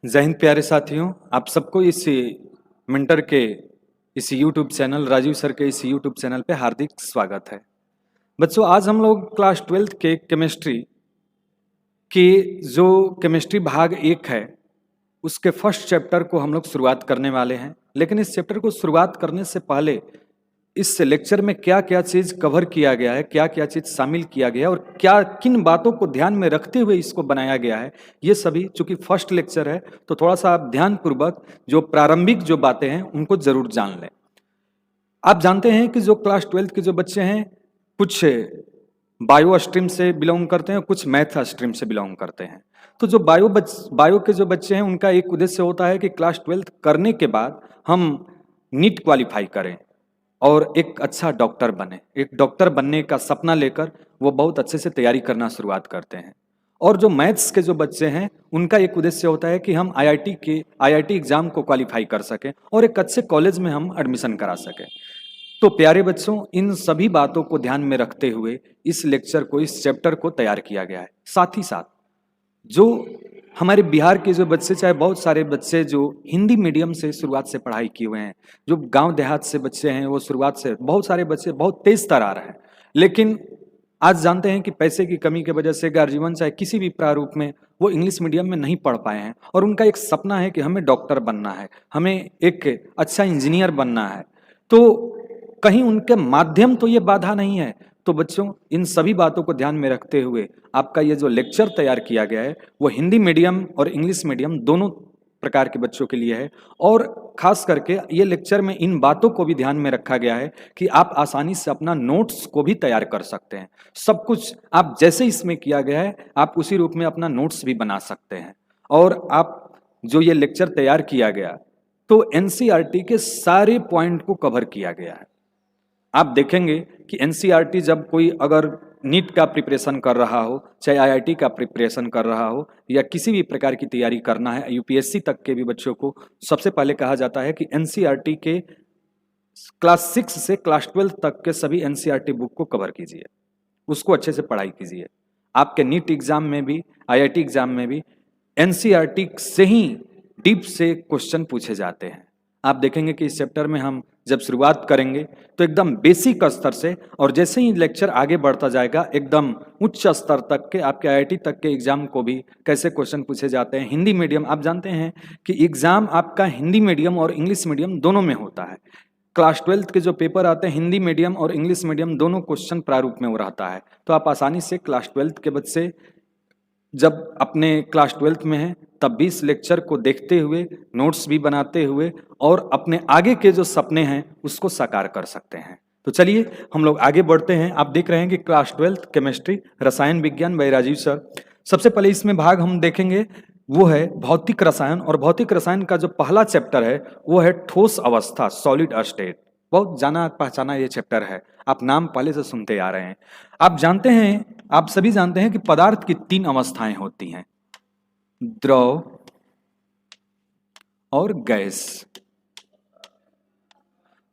जय हिंद प्यारे साथियों, आप सबको इस मिंटर के इस यूट्यूब चैनल राजीव सर के इस यूट्यूब चैनल पे हार्दिक स्वागत है। बच्चों, आज हम लोग क्लास 12th के केमिस्ट्री की जो केमिस्ट्री भाग 1 है उसके फर्स्ट चैप्टर को हम लोग शुरुआत करने वाले हैं। लेकिन इस चैप्टर को शुरुआत करने से पहले इस लेक्चर में क्या क्या चीज कवर किया गया है, क्या क्या चीज शामिल किया गया है और क्या किन बातों को ध्यान में रखते हुए इसको बनाया गया है, ये सभी चूंकि फर्स्ट लेक्चर है तो थोड़ा सा आप ध्यान पूर्वक जो प्रारंभिक जो बातें हैं उनको जरूर जान लें। आप जानते हैं कि जो क्लास 12th के जो बच्चे हैं कुछ बायो स्ट्रीम से बिलोंग करते हैं, कुछ मैथ स्ट्रीम से बिलोंग करते हैं। तो जो बायो के जो बच्चे हैं उनका एक उद्देश्य होता है कि क्लास 12th करने के बाद हम नीट क्वालिफाई करें और एक अच्छा डॉक्टर बने। एक डॉक्टर बनने का सपना लेकर वो बहुत अच्छे से तैयारी करना शुरुआत करते हैं। और जो मैथ्स के जो बच्चे हैं उनका एक उद्देश्य होता है कि हम आईआईटी एग्जाम को क्वालिफाई कर सकें और एक अच्छे कॉलेज में हम एडमिशन करा सकें। तो प्यारे बच्चों, इन सभी बातों को ध्यान में रखते हुए इस लेक्चर को, इस चैप्टर को तैयार किया गया है। साथ ही साथ जो हमारे बिहार के जो बच्चे, चाहे बहुत सारे बच्चे जो हिंदी मीडियम से शुरुआत से पढ़ाई किए हुए हैं, जो गांव देहात से बच्चे हैं, वो शुरुआत से बहुत सारे बच्चे बहुत तेज तरार हैं। लेकिन आज जानते हैं कि पैसे की कमी की वजह से गार्जियन चाहे किसी भी प्रारूप में वो इंग्लिश मीडियम में नहीं पढ़ पाए हैं और उनका एक सपना है कि हमें डॉक्टर बनना है, हमें एक अच्छा इंजीनियर बनना है। तो कहीं उनके माध्यम तो ये बाधा नहीं है। तो बच्चों, इन सभी बातों को ध्यान में रखते हुए आपका ये जो लेक्चर तैयार किया गया है वो हिंदी मीडियम और इंग्लिश मीडियम दोनों प्रकार के बच्चों के लिए है। और खास करके ये लेक्चर में इन बातों को भी ध्यान में रखा गया है कि आप आसानी से अपना नोट्स को भी तैयार कर सकते हैं। सब कुछ आप जैसे इसमें किया गया है आप उसी रूप में अपना नोट्स भी बना सकते हैं। और आप जो ये लेक्चर तैयार किया गया तो एनसीईआरटी के सारे पॉइंट को कवर किया गया है। आप देखेंगे कि एनसीईआरटी जब कोई अगर नीट का प्रिपरेशन कर रहा हो, चाहे आईआईटी का प्रिपरेशन कर रहा हो या किसी भी प्रकार की तैयारी करना है, यूपीएससी तक के भी बच्चों को सबसे पहले कहा जाता है कि एनसीईआरटी के क्लास 6 से क्लास 12 तक के सभी एनसीईआरटी बुक को कवर कीजिए, उसको अच्छे से पढ़ाई कीजिए। आपके नीट एग्जाम में भी, आईआईटी एग्जाम में भी एनसीईआरटी से ही डीप से क्वेश्चन पूछे जाते हैं। आप देखेंगे कि इस चैप्टर में हम जब शुरुआत करेंगे तो एकदम बेसिक स्तर से, और जैसे ही लेक्चर आगे बढ़ता जाएगा एकदम उच्च स्तर तक के, आपके आईआईटी तक के एग्जाम को भी कैसे क्वेश्चन पूछे जाते हैं। हिंदी मीडियम, आप जानते हैं कि एग्जाम आपका हिंदी मीडियम और इंग्लिश मीडियम दोनों में होता है। क्लास 12th के जो पेपर आते हैं हिंदी मीडियम और इंग्लिश मीडियम दोनों क्वेश्चन प्रारूप में वो रहता है। तो आप आसानी से क्लास 12th के बच्चे जब अपने क्लास 12th में हैं तब भी इस लेक्चर को देखते हुए, नोट्स भी बनाते हुए और अपने आगे के जो सपने हैं उसको साकार कर सकते हैं। तो चलिए हम लोग आगे बढ़ते हैं। आप देख रहे हैं कि क्लास 12th केमिस्ट्री रसायन विज्ञान बाय राजीव सर। सबसे पहले इसमें भाग हम देखेंगे वो है भौतिक रसायन, और भौतिक रसायन का जो पहला चैप्टर है वो है ठोस अवस्था, सॉलिड स्टेट। बहुत जाना पहचाना ये चैप्टर है, आप नाम पहले से सुनते आ रहे हैं। आप जानते हैं, आप सभी जानते हैं कि पदार्थ की 3 अवस्थाएं होती हैं, द्रव और गैस।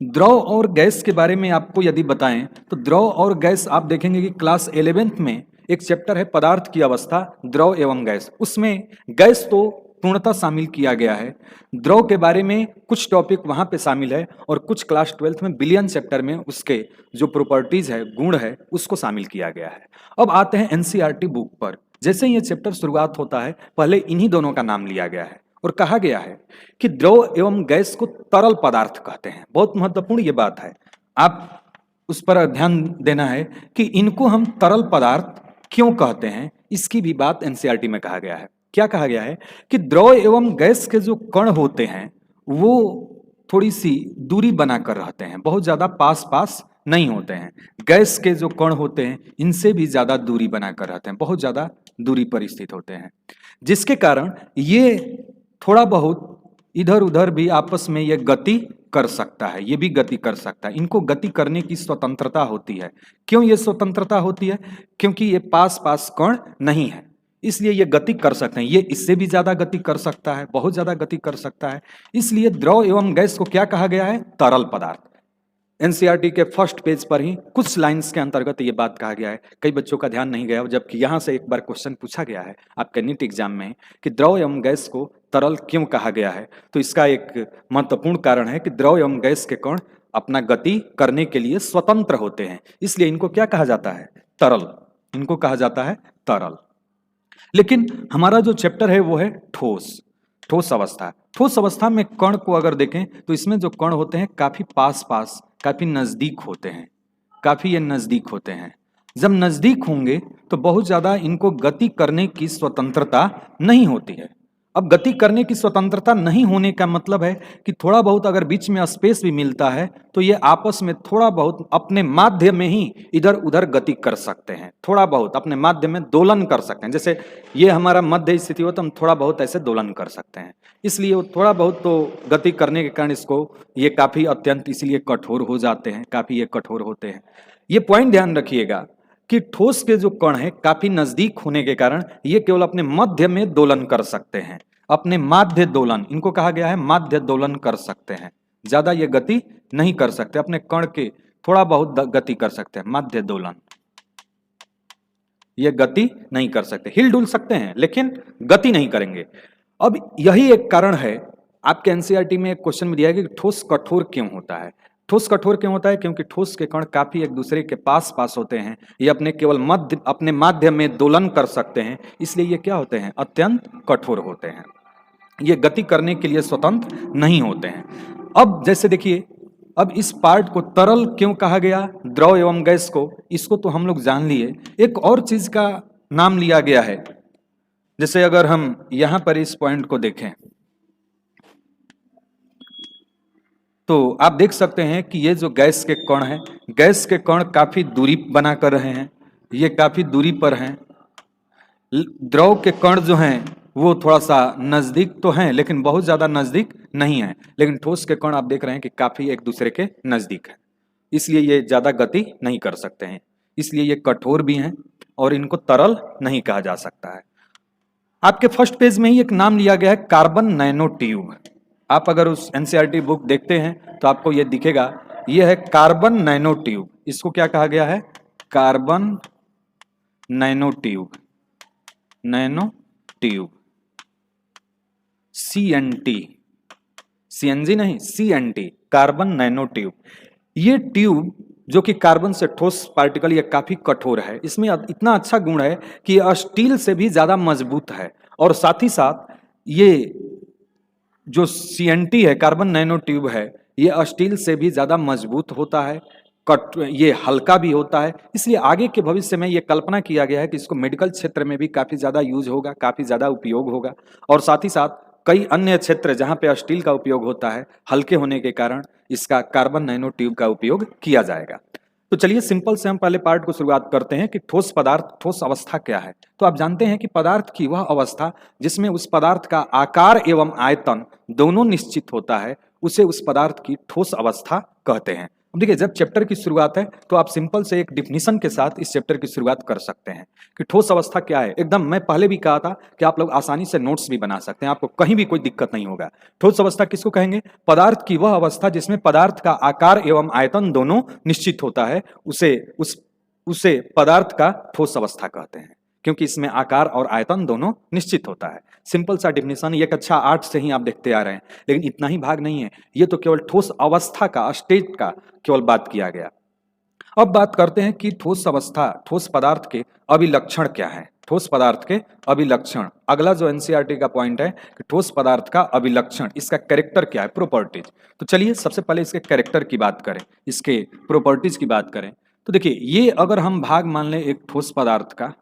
द्रव और गैस के बारे में आपको यदि बताएं तो द्रव और गैस आप देखेंगे कि क्लास 11th में एक चैप्टर है पदार्थ की अवस्था, द्रव एवं गैस। उसमें गैस तो पूर्णतः शामिल किया गया है, द्रव के बारे में कुछ टॉपिक वहां पे शामिल है और कुछ क्लास 12th में विलयन चैप्टर में उसके जो प्रॉपर्टीज है, गुण है, उसको शामिल किया गया है। अब आते हैं एनसीईआरटी बुक पर। जैसे ही ये चैप्टर शुरुआत होता है पहले इन्हीं दोनों का नाम लिया गया है और कहा गया है कि द्रव एवं गैस को तरल पदार्थ कहते हैं। बहुत महत्वपूर्ण ये बात है, आप उस पर ध्यान देना है कि इनको हम तरल पदार्थ क्यों कहते हैं, इसकी भी बात एनसीईआरटी में कहा गया है। क्या कहा गया है कि द्रव एवं गैस के जो कण होते हैं वो थोड़ी सी दूरी बनाकर रहते हैं, बहुत ज्यादा पास पास नहीं होते हैं। गैस के जो कण होते हैं इनसे भी ज्यादा दूरी बनाकर रहते हैं, बहुत ज्यादा दूरी पर स्थित होते हैं, जिसके कारण ये थोड़ा बहुत इधर उधर भी आपस में ये गति कर सकता है, ये भी गति कर सकता है। इनको गति करने की स्वतंत्रता होती है। क्यों ये स्वतंत्रता होती है? क्योंकि ये पास पास कण नहीं है, इसलिए ये गति कर सकते हैं। ये इससे भी ज्यादा गति कर सकता है, बहुत ज्यादा गति कर सकता है। इसलिए द्रव एवं गैस को क्या कहा गया है? तरल पदार्थ। एनसीईआरटी के फर्स्ट पेज पर ही कुछ लाइंस के अंतर्गत ये बात कहा गया है। कई बच्चों का ध्यान नहीं गया, जबकि यहाँ से एक बार क्वेश्चन पूछा गया है आपके नीट एग्जाम में कि द्रव एवं गैस को तरल क्यों कहा गया है। तो इसका एक महत्वपूर्ण कारण है कि द्रव एवं गैस के कण अपना गति करने के लिए स्वतंत्र होते हैं, इसलिए इनको क्या कहा जाता है, तरल। इनको कहा जाता है तरल। लेकिन हमारा जो चैप्टर है वो है ठोस, ठोस अवस्था। ठोस अवस्था में कण को अगर देखें तो इसमें जो कण होते हैं काफी पास पास, काफी नजदीक होते हैं, काफी ये नजदीक होते हैं। जब नजदीक होंगे तो बहुत ज्यादा इनको गति करने की स्वतंत्रता नहीं होती है। अब गति करने की स्वतंत्रता नहीं होने का मतलब है कि थोड़ा बहुत अगर बीच में स्पेस भी मिलता है तो ये आपस में थोड़ा बहुत अपने माध्य में ही इधर उधर गति कर सकते हैं, थोड़ा बहुत अपने माध्य में दोलन कर सकते हैं। जैसे ये हमारा मध्य स्थिति हो तो हम थोड़ा बहुत ऐसे दोलन कर सकते हैं, इसलिए वो थोड़ा बहुत तो गति करने के कारण इसको ये काफी अत्यंत इसलिए कठोर हो जाते हैं, काफी ये कठोर होते हैं। ये पॉइंट ध्यान रखिएगा कि ठोस के जो कण है काफी नजदीक होने के कारण ये केवल अपने मध्य में दोलन कर सकते हैं, अपने माध्य दोलन, इनको कहा गया है माध्य दोलन कर सकते हैं। ज्यादा ये गति नहीं कर सकते, अपने कण के थोड़ा बहुत गति कर सकते हैं, माध्य दोलन। ये गति नहीं कर सकते, हिल डुल सकते हैं लेकिन गति नहीं करेंगे। अब यही एक कारण है, आपके एनसीईआरटी में एक क्वेश्चन में दिया है कि ठोस कठोर क्यों होता है। ठोस कठोर क्यों होता है, क्योंकि ठोस के कण काफी एक दूसरे के पास पास होते हैं, ये अपने केवल मध्य, अपने माध्य में दोलन कर सकते हैं, इसलिए ये क्या होते हैं, अत्यंत कठोर होते हैं। ये गति करने के लिए स्वतंत्र नहीं होते हैं। अब जैसे देखिए, अब इस पार्ट को तरल क्यों कहा गया, द्रव एवं गैस को, इसको तो हम लोग जान लिए। एक और चीज का नाम लिया गया है, जैसे अगर हम यहां पर इस पॉइंट को देखें तो आप देख सकते हैं कि ये जो गैस के कण हैं, गैस के कण काफी दूरी बना कर रहे हैं, ये काफी दूरी पर हैं। द्रव के कण जो हैं वो थोड़ा सा नजदीक तो हैं लेकिन बहुत ज्यादा नजदीक नहीं है, लेकिन ठोस के कण आप देख रहे हैं कि काफी एक दूसरे के नजदीक है, इसलिए ये ज्यादा गति नहीं कर सकते हैं, इसलिए ये कठोर भी हैं और इनको तरल नहीं कहा जा सकता है। आपके फर्स्ट पेज में ही एक नाम लिया गया है कार्बन नैनो ट्यूब। आप अगर उस एनसीईआरटी बुक देखते हैं तो आपको यह दिखेगा, यह है कार्बन नैनो ट्यूब। इसको क्या कहा गया है, carbon nano tube, nano tube, CNT, CNG नहीं, CNT, कार्बन नैनो ट्यूब। ये ट्यूब जो कि कार्बन से ठोस पार्टिकल, ये काफी कठोर है, इसमें इतना अच्छा गुण है कि यह स्टील से भी ज्यादा मजबूत है, और साथ ही साथ ये जो CNT है, कार्बन नैनो ट्यूब है, ये स्टील से भी ज्यादा मजबूत होता है, ये हल्का भी होता है, इसलिए आगे के भविष्य में ये कल्पना किया गया है कि इसको मेडिकल क्षेत्र में भी काफी ज्यादा यूज होगा, काफी ज्यादा उपयोग होगा, और साथ ही साथ कई अन्य क्षेत्र जहां पे स्टील का उपयोग होता है, हल्के होने के कारण इसका कार्बन नैनो ट्यूब का उपयोग किया जाएगा। तो चलिए सिंपल से हम पहले पार्ट को शुरुआत करते हैं कि ठोस पदार्थ, ठोस अवस्था क्या है। तो आप जानते हैं कि पदार्थ की वह अवस्था जिसमें उस पदार्थ का आकार एवं आयतन दोनों निश्चित होता है, उसे उस पदार्थ की ठोस अवस्था कहते हैं। अब देखिए, जब चैप्टर की शुरुआत है तो आप सिंपल से एक डिफिनीशन के साथ इस चैप्टर की शुरुआत कर सकते हैं कि ठोस अवस्था क्या है। एकदम मैं पहले भी कहा था कि आप लोग आसानी से नोट्स भी बना सकते हैं, आपको कहीं भी कोई दिक्कत नहीं होगा। ठोस अवस्था किसको कहेंगे, पदार्थ की वह अवस्था जिसमें पदार्थ का आकार एवं आयतन दोनों निश्चित होता है, उसे पदार्थ का ठोस अवस्था कहते हैं, क्योंकि इसमें आकार और आयतन दोनों निश्चित होता है। सिंपल सा डिफिनीशन, ये कक्षा 8 से ही आप देखते आ रहे हैं, लेकिन इतना ही भाग नहीं है, ये तो केवल ठोस अवस्था का, स्टेट का केवल बात किया गया। अब बात करते हैं कि ठोस अवस्था, ठोस पदार्थ के अभिलक्षण क्या है। ठोस पदार्थ के अभिलक्षण, अगला जो एनसीईआरटी का पॉइंट है कि ठोस पदार्थ का अभिलक्षण, इसका कैरेक्टर क्या है, प्रॉपर्टीज। तो चलिए सबसे पहले इसके कैरेक्टर की बात करें, इसके प्रॉपर्टीज की बात करें। तो देखिए, ये अगर हम भाग मान लें एक ठोस पदार्थ का,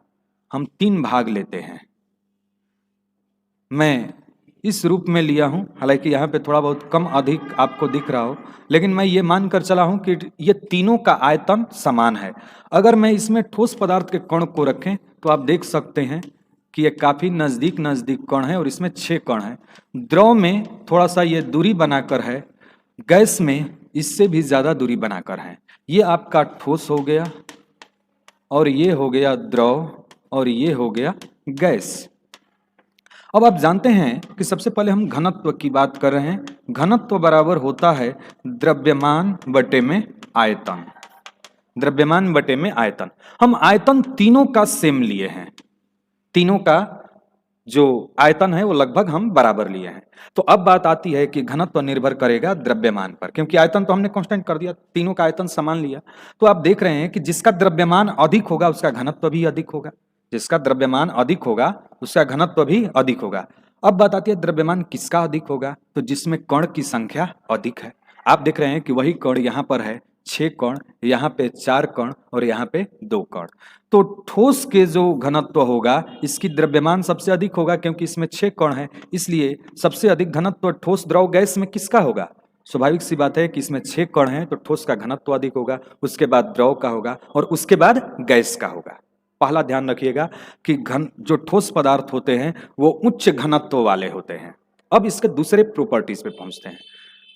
हम 3 भाग लेते हैं। मैं इस रूप में लिया हूं, हालांकि यहाँ पे थोड़ा बहुत कम अधिक आपको दिख रहा हो, लेकिन मैं ये मानकर चला हूं कि ये तीनों का आयतन समान है। अगर मैं इसमें ठोस पदार्थ के कण को रखें तो आप देख सकते हैं कि ये काफी नजदीक नजदीक कण है और इसमें 6 कण है। द्रव में थोड़ा सा ये दूरी बनाकर है, गैस में इससे भी ज्यादा दूरी बनाकर है। ये आपका ठोस हो गया, और ये हो गया द्रव, और ये हो गया गैस। अब आप जानते हैं कि सबसे पहले हम घनत्व की बात कर रहे हैं। घनत्व बराबर होता है द्रव्यमान बटे में आयतन, द्रव्यमान बटे में आयतन। हम आयतन तीनों का सेम लिए हैं, तीनों का जो आयतन है वो लगभग हम बराबर लिए हैं। तो अब बात आती है कि घनत्व निर्भर करेगा द्रव्यमान पर, क्योंकि आयतन तो हमने कांस्टेंट कर दिया, तीनों का आयतन समान लिया। तो आप देख रहे हैं कि जिसका द्रव्यमान अधिक होगा उसका घनत्व भी अधिक होगा, जिसका द्रव्यमान अधिक होगा उसका घनत्व भी अधिक होगा। अब बात आती है द्रव्यमान किसका अधिक होगा, तो जिसमें कण की संख्या अधिक है। आप देख रहे हैं कि वही कण यहाँ पर है 6 कण, यहाँ पे 4 कण और यहाँ पे 2 कण। तो ठोस के जो घनत्व होगा इसकी द्रव्यमान सबसे अधिक होगा, क्योंकि इसमें 6 कण है, इसलिए सबसे अधिक घनत्व ठोस द्रव गैस में किसका होगा। स्वाभाविक सी बात है कि इसमें 6 कण है तो ठोस का घनत्व अधिक होगा, उसके बाद द्रव का होगा और उसके बाद गैस का होगा। पहला ध्यान रखिएगा कि जो ठोस पदार्थ होते हैं वो उच्च घनत्व वाले होते हैं। अब इसके दूसरे प्रॉपर्टीज पे पहुंचते हैं।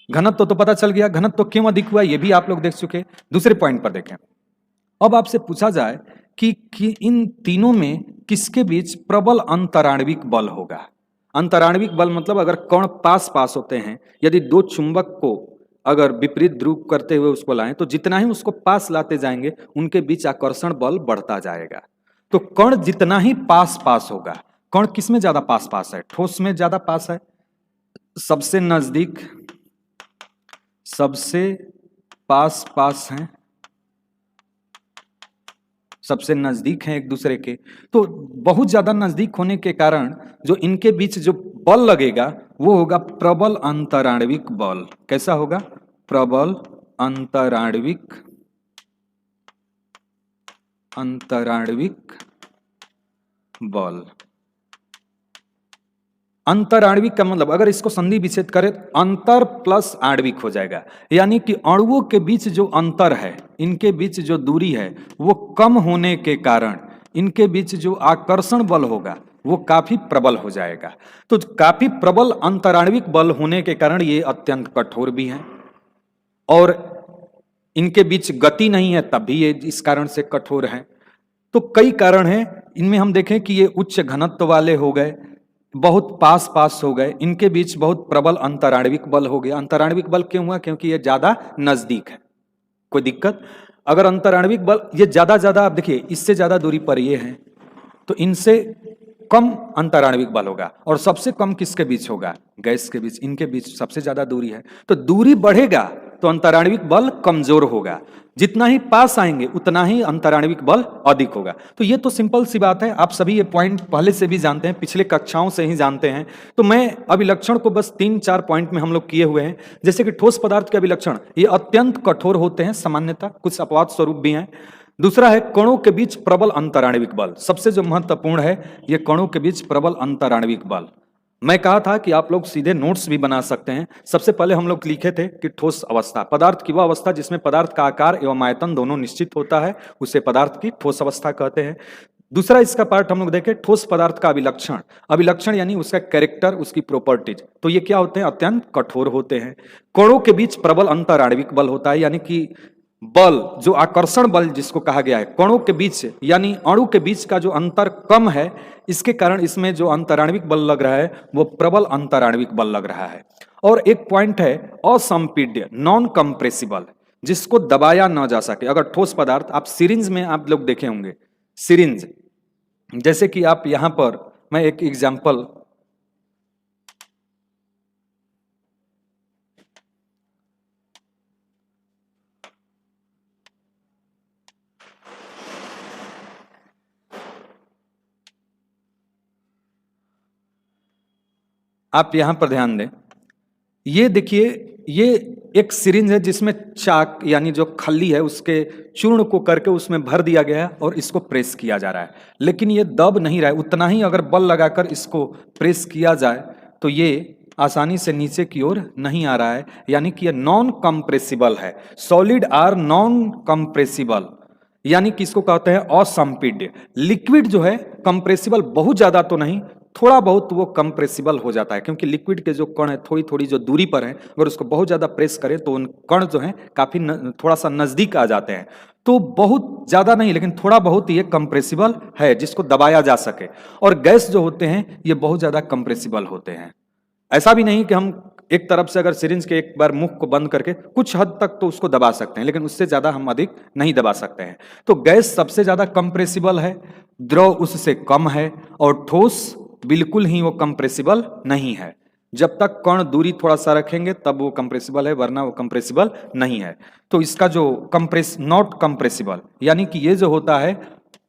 घनत्व तो पता चल गया, घनत्व क्यों अधिक हुआ ये भी आप लोग देख चुके। दूसरे पॉइंट पर देखें, अब आपसे पूछा जाए कि इन तीनों में किसके बीच प्रबल अंतराण्विक बल होगा। अंतराण्विक बल मतलब अगर कण पास पास होते हैं, यदि दो चुंबक को अगर विपरीत ध्रुव करते हुए उसको लाएं तो जितना ही उसको पास लाते जाएंगे उनके बीच आकर्षण बल बढ़ता जाएगा। तो कण जितना ही पास पास होगा, कण किस में ज्यादा पास पास है, ठोस में ज्यादा पास है, सबसे नजदीक, सबसे पास पास हैं, सबसे नजदीक हैं एक दूसरे के। तो बहुत ज्यादा नजदीक होने के कारण जो इनके बीच जो बल लगेगा वो होगा प्रबल अंतराण्विक बल। कैसा होगा, प्रबल अंतराण्विक बल। अंतराण्विक का मतलब अगर इसको संधि विच्छेद करें अंतर प्लस आणविक हो जाएगा, यानी कि अणुओं के बीच जो अंतर है, इनके बीच जो दूरी है वो कम होने के कारण इनके बीच जो आकर्षण बल होगा वो काफी प्रबल हो जाएगा। तो काफी प्रबल अंतराण्विक बल होने के कारण ये अत्यंत कठोर भी हैं और इनके बीच गति नहीं है तब भी ये इस कारण से कठोर हैं। तो कई कारण हैं, इनमें हम देखें कि ये उच्च घनत्व वाले हो गए, बहुत पास पास हो गए, इनके बीच बहुत प्रबल अंतराण्विक बल हो गया। अंतराण्विक बल क्यों हुआ, क्योंकि ये ज्यादा नजदीक है। कोई दिक्कत, अगर अंतराण्विक बल ये ज्यादा आप देखिए इससे ज्यादा दूरी पर ये है तो इनसे कम अंतराण्विक बल होगा, और सबसे कम किसके बीच होगा, गैस के बीच। इनके बीच सबसे ज्यादा दूरी है, तो दूरी बढ़ेगा तो अंतराण्विक बल कमजोर होगा, जितना ही पास आएंगे उतना ही अंतराण्विक बल अधिक होगा। तो ये तो सिंपल सी बात है, आप सभी ये पॉइंट पहले से भी जानते हैं, पिछले कक्षाओं से ही जानते हैं। तो मैं अभिलक्षण को बस 3-4 पॉइंट में हम लोग किए हुए हैं। जैसे कि ठोस पदार्थ के अभिलक्षण ये अत्यंत कठोर होते हैं सामान्यतः, कुछ अपवाद स्वरूप भी हैं। दूसरा है कणों के बीच प्रबल अंतराण्विक बल, सबसे जो महत्वपूर्ण है ये कणों के बीच प्रबल अंतराण्विक बल। मैं कहा था कि आप लोग सीधे नोट्स भी बना सकते हैं। सबसे पहले हम लोग लिखे थे कि ठोस अवस्था, पदार्थ की वह अवस्था जिसमें पदार्थ का आकार एवं आयतन दोनों निश्चित होता है, उसे पदार्थ की ठोस अवस्था कहते हैं। दूसरा इसका पार्ट हम लोग देखें ठोस पदार्थ का अभिलक्षण, अभिलक्षण यानी उसका कैरेक्टर, उसकी प्रॉपर्टीज। तो ये क्या होते हैं, अत्यंत कठोर होते हैं। कणों के बीच प्रबल अंतराण्विक बल होता है, यानी कि बल जो आकर्षण बल जिसको कहा गया है, कणों के बीच यानी अणु के बीच का जो अंतर कम है, इसके कारण इसमें जो अंतराण्विक बल लग रहा है वो प्रबल अंतराण्विक बल लग रहा है। और एक पॉइंट है असंपीड्य, नॉन कंप्रेसिबल, जिसको दबाया ना जा सके। अगर ठोस पदार्थ, आप सिरिंज में आप लोग देखे होंगे, सिरिंज जैसे कि आप यहां पर मैं एक एग्जाम्पल, आप यहां पर ध्यान दें, ये देखिए ये एक सिरिंज है जिसमें चाक यानी जो खल्ली है उसके चूर्ण को करके उसमें भर दिया गया है और इसको प्रेस किया जा रहा है, लेकिन ये दब नहीं रहा है। उतना ही अगर बल लगाकर इसको प्रेस किया जाए तो ये आसानी से नीचे की ओर नहीं आ रहा है, यानी कि ये नॉन कंप्रेसिबल है। सॉलिड आर नॉन कंप्रेसिबल, यानी कि इसको कहते हैं असंपीड्य। लिक्विड जो है कंप्रेसिबल बहुत ज्यादा तो नहीं, थोड़ा बहुत वो कंप्रेसिबल हो जाता है, क्योंकि लिक्विड के जो कण है थोड़ी थोड़ी जो दूरी पर है, अगर उसको बहुत ज्यादा प्रेस करें तो उन कण जो है काफी थोड़ा सा नजदीक आ जाते हैं। तो बहुत ज्यादा नहीं लेकिन थोड़ा बहुत ये कंप्रेसिबल है जिसको दबाया जा सके। और गैस जो होते हैं ये बहुत ज्यादा कंप्रेसिबल होते हैं। ऐसा भी नहीं कि हम एक तरफ से अगर सिरिंज के एक बार मुख को बंद करके कुछ हद तक तो उसको दबा सकते हैं, लेकिन उससे ज्यादा हम अधिक नहीं दबा सकते हैं। तो गैस सबसे ज्यादा कंप्रेसिबल है, द्रव उससे कम है, और ठोस बिल्कुल ही वो कंप्रेसिबल नहीं है। जब तक कण दूरी थोड़ा सा रखेंगे तब वो कंप्रेसिबल है, वरना वो कंप्रेसिबल नहीं है। तो इसका जो नॉट कंप्रेसिबल यानी कि ये जो होता है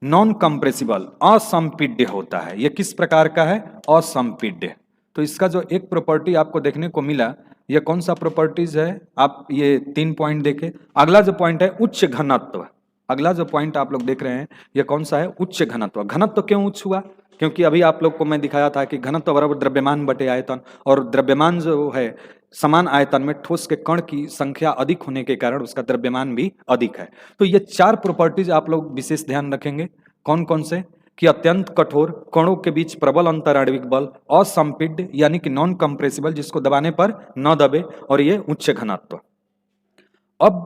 नॉन कंप्रेसिबल, असंपीड्य होता है। ये किस प्रकार का है? असंपीड्य। तो इसका जो एक प्रॉपर्टी आपको देखने को मिला, ये कौन सा प्रॉपर्टीज है? आप ये 3 पॉइंट देखें। अगला जो पॉइंट है उच्च घनत्व। अगला जो पॉइंट आप लोग देख रहे हैं ये कौन सा है? उच्च घनत्व। घनत्व क्यों उच्च हुआ? क्योंकि अभी आप लोग को मैं दिखाया था कि घनत्व बराबर द्रव्यमान बटे आयतन, और द्रव्यमान जो है समान आयतन में ठोस के कण की संख्या अधिक होने के कारण उसका द्रव्यमान भी अधिक है। तो ये 4 प्रॉपर्टीज आप लोग विशेष ध्यान रखेंगे। कौन कौन से? कि अत्यंत कठोर, कणों के बीच प्रबल अंतराण्विक बल, असंपीड्य यानी कि नॉन कंप्रेसिबल जिसको दबाने पर न दबे, और ये उच्च घनत्व। अब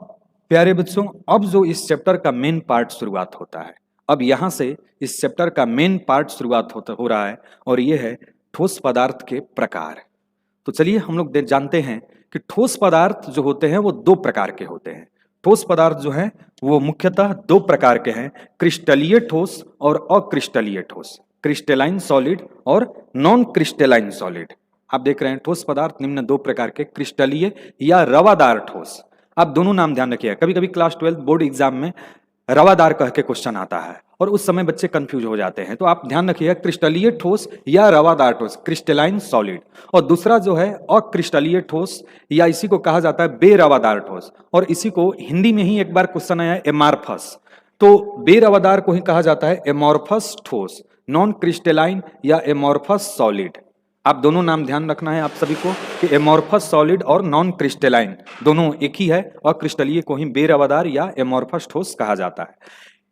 प्यारे बच्चों, अब जो इस चैप्टर का मेन पार्ट शुरुआत होता है, अब यहां से इस चैप्टर का मेन पार्ट शुरुआत हो रहा है, और ये है ठोस पदार्थ के प्रकार। तो चलिए हम लोग जानते हैं कि ठोस पदार्थ जो होते हैं वो 2 प्रकार के होते हैं। ठोस पदार्थ जो है वो मुख्यतः 2 प्रकार के हैं, क्रिस्टलीय ठोस और अक्रिस्टलीय ठोस। क्रिस्टलाइन सॉलिड और नॉन क्रिस्टलाइन सॉलिड। आप देख रहे हैं ठोस पदार्थ निम्न 2 प्रकार के, क्रिस्टलीय या रवादार ठोस। आप दोनों नाम ध्यान रखिए। कभी कभी क्लास 12 बोर्ड एग्जाम में रवादार कह के क्वेश्चन आता है और उस समय बच्चे कंफ्यूज हो जाते हैं। तो आप ध्यान रखिएगा क्रिस्टलीय ठोस या रवादार ठोस, क्रिस्टलाइन सॉलिड। और दूसरा जो है अक्रिस्टलीय ठोस, या इसी को कहा जाता है बेरवादार ठोस, और इसी को हिंदी में ही एक बार क्वेश्चन आया एमार्फस। तो बेरवादार को ही कहा जाता है एमॉर्फस ठोस, नॉन क्रिस्टलाइन या एमॉर्फस सॉलिड। आप दोनों नाम ध्यान रखना है आप सभी को कि एमॉर्फस सॉलिड और नॉन क्रिस्टलाइन दोनों एक ही है, और क्रिस्टलीय को ही बेरवादार या एमॉर्फस ठोस कहा जाता है।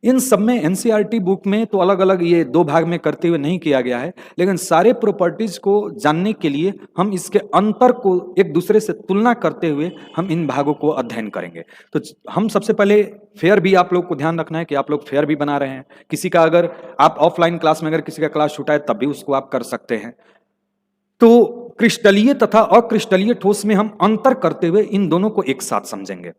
इन सब में एनसीईआरटी बुक में तो अलग अलग ये 2 भाग में करते हुए नहीं किया गया है, लेकिन सारे प्रॉपर्टीज को जानने के लिए हम इसके अंतर को एक दूसरे से तुलना करते हुए हम इन भागों को अध्ययन करेंगे। तो हम सबसे पहले फेयर भी आप लोग को ध्यान रखना है कि आप लोग फेयर भी बना रहे हैं। किसी का अगर आप ऑफलाइन क्लास में अगर किसी का क्लास छूटा है तब भी उसको आप कर सकते हैं। तो क्रिस्टलीय तथा अक्रिस्टलीय ठोस में हम अंतर करते हुए इन दोनों को एक साथ समझेंगे।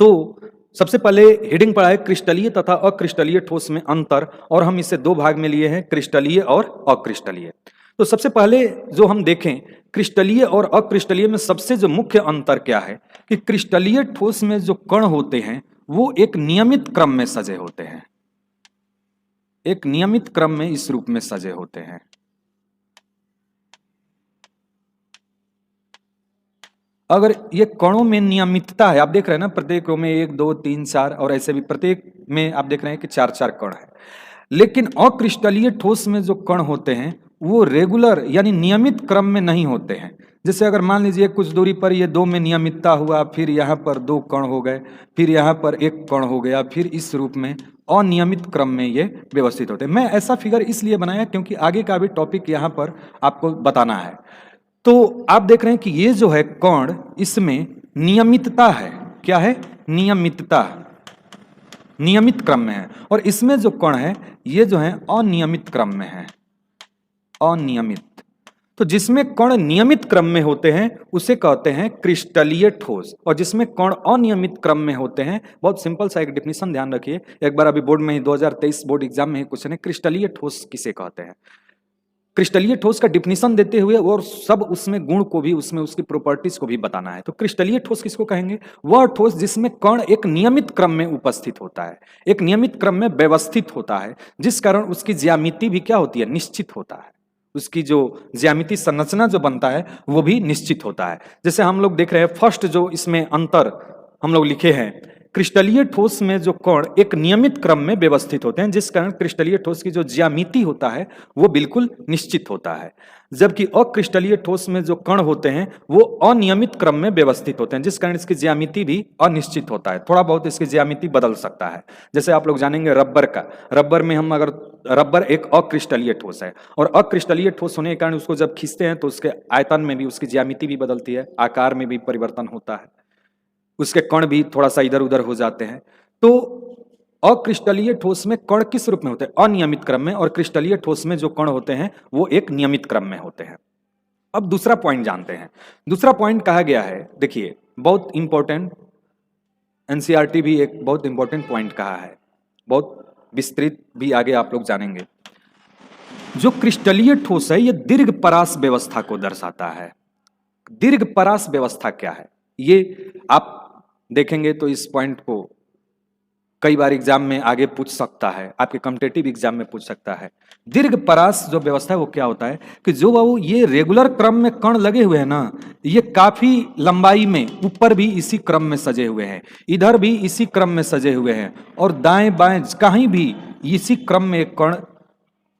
तो सबसे पहले हेडिंग पढ़ा है क्रिस्टलीय तथा अक्रिस्टलीय ठोस में अंतर, और हम इसे 2 भाग में लिए हैं, क्रिस्टलीय और अक्रिस्टलीय। तो सबसे पहले जो हम देखें क्रिस्टलीय और अक्रिस्टलीय में सबसे जो मुख्य अंतर क्या है कि क्रिस्टलीय ठोस में जो कण होते हैं वो एक नियमित क्रम में सजे होते हैं। एक नियमित क्रम में इस रूप में सजे होते हैं। अगर ये कणों में नियमितता है, आप देख रहे हैं ना प्रत्येक रो में 1 2 3 4, और ऐसे भी प्रत्येक में आप देख रहे हैं कि 4-4 कण है। लेकिन अक्रिस्टलीय ठोस में जो कण होते हैं वो रेगुलर यानी नियमित क्रम में नहीं होते हैं। जैसे अगर मान लीजिए कुछ दूरी पर ये 2 में नियमितता हुआ, फिर यहाँ पर 2 कण हो गए, फिर यहाँ पर 1 कण हो गया, फिर इस रूप में अनियमित क्रम में ये व्यवस्थित होते हैं। मैं ऐसा फिगर इसलिए बनाया क्योंकि आगे का भी टॉपिक यहाँ पर आपको बताना है। तो आप देख रहे हैं कि ये जो है कण, इसमें नियमितता है। क्या है? नियमितता, नियमित क्रम में है। और इसमें जो कण है ये जो है अनियमित क्रम में है, अनियमित। तो जिसमें कण नियमित क्रम में होते हैं उसे कहते हैं क्रिस्टलीय ठोस, और जिसमें कण अनियमित क्रम में होते हैं, बहुत सिंपल सा एक डिफिनेशन ध्यान रखिए। एक बार अभी बोर्ड में ही 2023 बोर्ड एग्जाम में ही क्वेश्चन है, क्रिस्टलीय ठोस किसे कहते हैं। क्रिस्टलीय ठोस का डिफिनेशन देते हुए और सब उसमें गुण को भी, उसमें उसकी प्रॉपर्टीज को भी बताना है। तो क्रिस्टलीय ठोस किसको कहेंगे? वह ठोस जिसमें कण एक नियमित क्रम में उपस्थित होता है, एक नियमित क्रम में व्यवस्थित होता है, जिस कारण उसकी ज्यामिति भी क्या होती है? निश्चित होता है। उसकी जो ज्यामिति संरचना जो बनता है वो भी निश्चित होता है। जैसे हम लोग देख रहे हैं फर्स्ट जो इसमें अंतर हम लोग लिखे हैं, क्रिस्टलीय ठोस में जो कण एक नियमित क्रम में व्यवस्थित होते हैं, जिस कारण क्रिस्टलीय ठोस की जो ज्यामिति होता है वो बिल्कुल निश्चित होता है। जबकि अक्रिस्टलीय ठोस में जो कण होते हैं वो अनियमित क्रम में व्यवस्थित होते हैं, जिस कारण इसकी ज्यामिति भी अनिश्चित होता है। थोड़ा बहुत इसकी ज्यामिति बदल सकता है। जैसे आप लोग जानेंगे रबर का, रबर में हम अगर रबर एक अक्रिस्टलीय ठोस है, और अक्रिस्टलीय ठोस होने के कारण उसको जब खींचते हैं तो उसके आयतन में भी उसकी ज्यामिति भी बदलती है, आकार में भी परिवर्तन होता है, उसके कण भी थोड़ा सा इधर उधर हो जाते हैं। तो अक्रिस्टलीय ठोस में कण किस रूप में होते हैं? अनियमित क्रम में। और क्रिस्टलीय ठोस में जो कण होते हैं वो एक नियमित क्रम में होते हैं। अब दूसरा पॉइंट जानते हैं। दूसरा पॉइंट कहा गया है, देखिए बहुत इंपॉर्टेंट, एनसीईआरटी भी एक बहुत इंपॉर्टेंट पॉइंट कहा है, बहुत विस्तृत भी आगे आप लोग जानेंगे। जो क्रिस्टलीय ठोस है ये दीर्घ परास व्यवस्था को दर्शाता है। दीर्घ परास व्यवस्था क्या है ये आप देखेंगे तो इस पॉइंट को कई बार एग्जाम में आगे पूछ सकता है, आपके कॉम्पिटिटिव एग्जाम में पूछ सकता है। दीर्घ परास जो व्यवस्था है वो क्या होता है कि जो बाबू ये रेगुलर क्रम में कण लगे हुए हैं ना, ये काफी लंबाई में ऊपर भी इसी क्रम में सजे हुए हैं, इधर भी इसी क्रम में सजे हुए हैं, और दाएं बाएं कहीं भी इसी क्रम में कण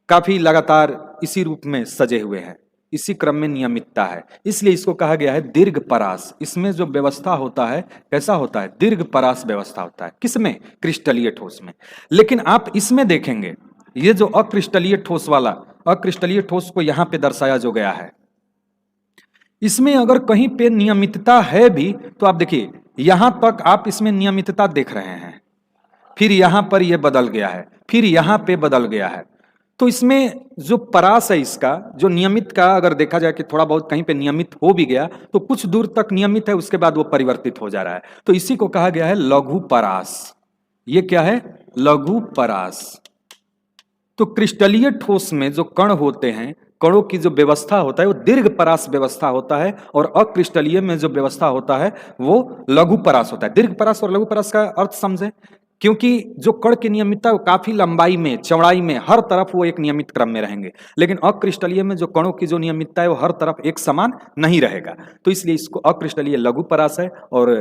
काफी लगातार इसी रूप में सजे हुए हैं, इसी क्रम में नियमितता है, इसलिए इसको कहा गया है दीर्घ परास। इसमें जो व्यवस्था होता है कैसा होता है, दीर्घ परास व्यवस्था होता है। किसमें, क्रिस्टलीय ठोस में। लेकिन आप इसमें देखेंगे ये जो अक्रिस्टलीय ठोस वाला, अक्रिस्टलीय ठोस को यहां पे दर्शाया जो गया है, इसमें अगर कहीं पे नियमितता है भी तो आप देखिए यहां तक आप इसमें नियमितता देख रहे हैं, फिर यहां पर यह बदल गया है, फिर यहां पे बदल गया है। तो इसमें जो परास है इसका जो नियमित का अगर देखा जाए कि थोड़ा बहुत कहीं पे नियमित हो भी गया तो कुछ दूर तक नियमित है, उसके बाद वो परिवर्तित हो जा रहा है, तो इसी को कहा गया है लघु परास। ये क्या है, लघु परास। तो क्रिस्टलीय ठोस में जो कण होते हैं, कणों की जो व्यवस्था होता है वो दीर्घ परास व्यवस्था होता है, और अक्रिस्टलीय में जो व्यवस्था होता है वो लघु परास होता है। दीर्घ परास और लघु परास का अर्थ समझे, क्योंकि जो कण की नियमितता वो काफी लंबाई में, चौड़ाई में, हर तरफ वो एक नियमित क्रम में रहेंगे, लेकिन अक्रिस्टलीय में जो कणों की जो नियमितता है वो हर तरफ एक समान नहीं रहेगा, तो इसलिए इसको अक्रिस्टलीय लघु परास है, और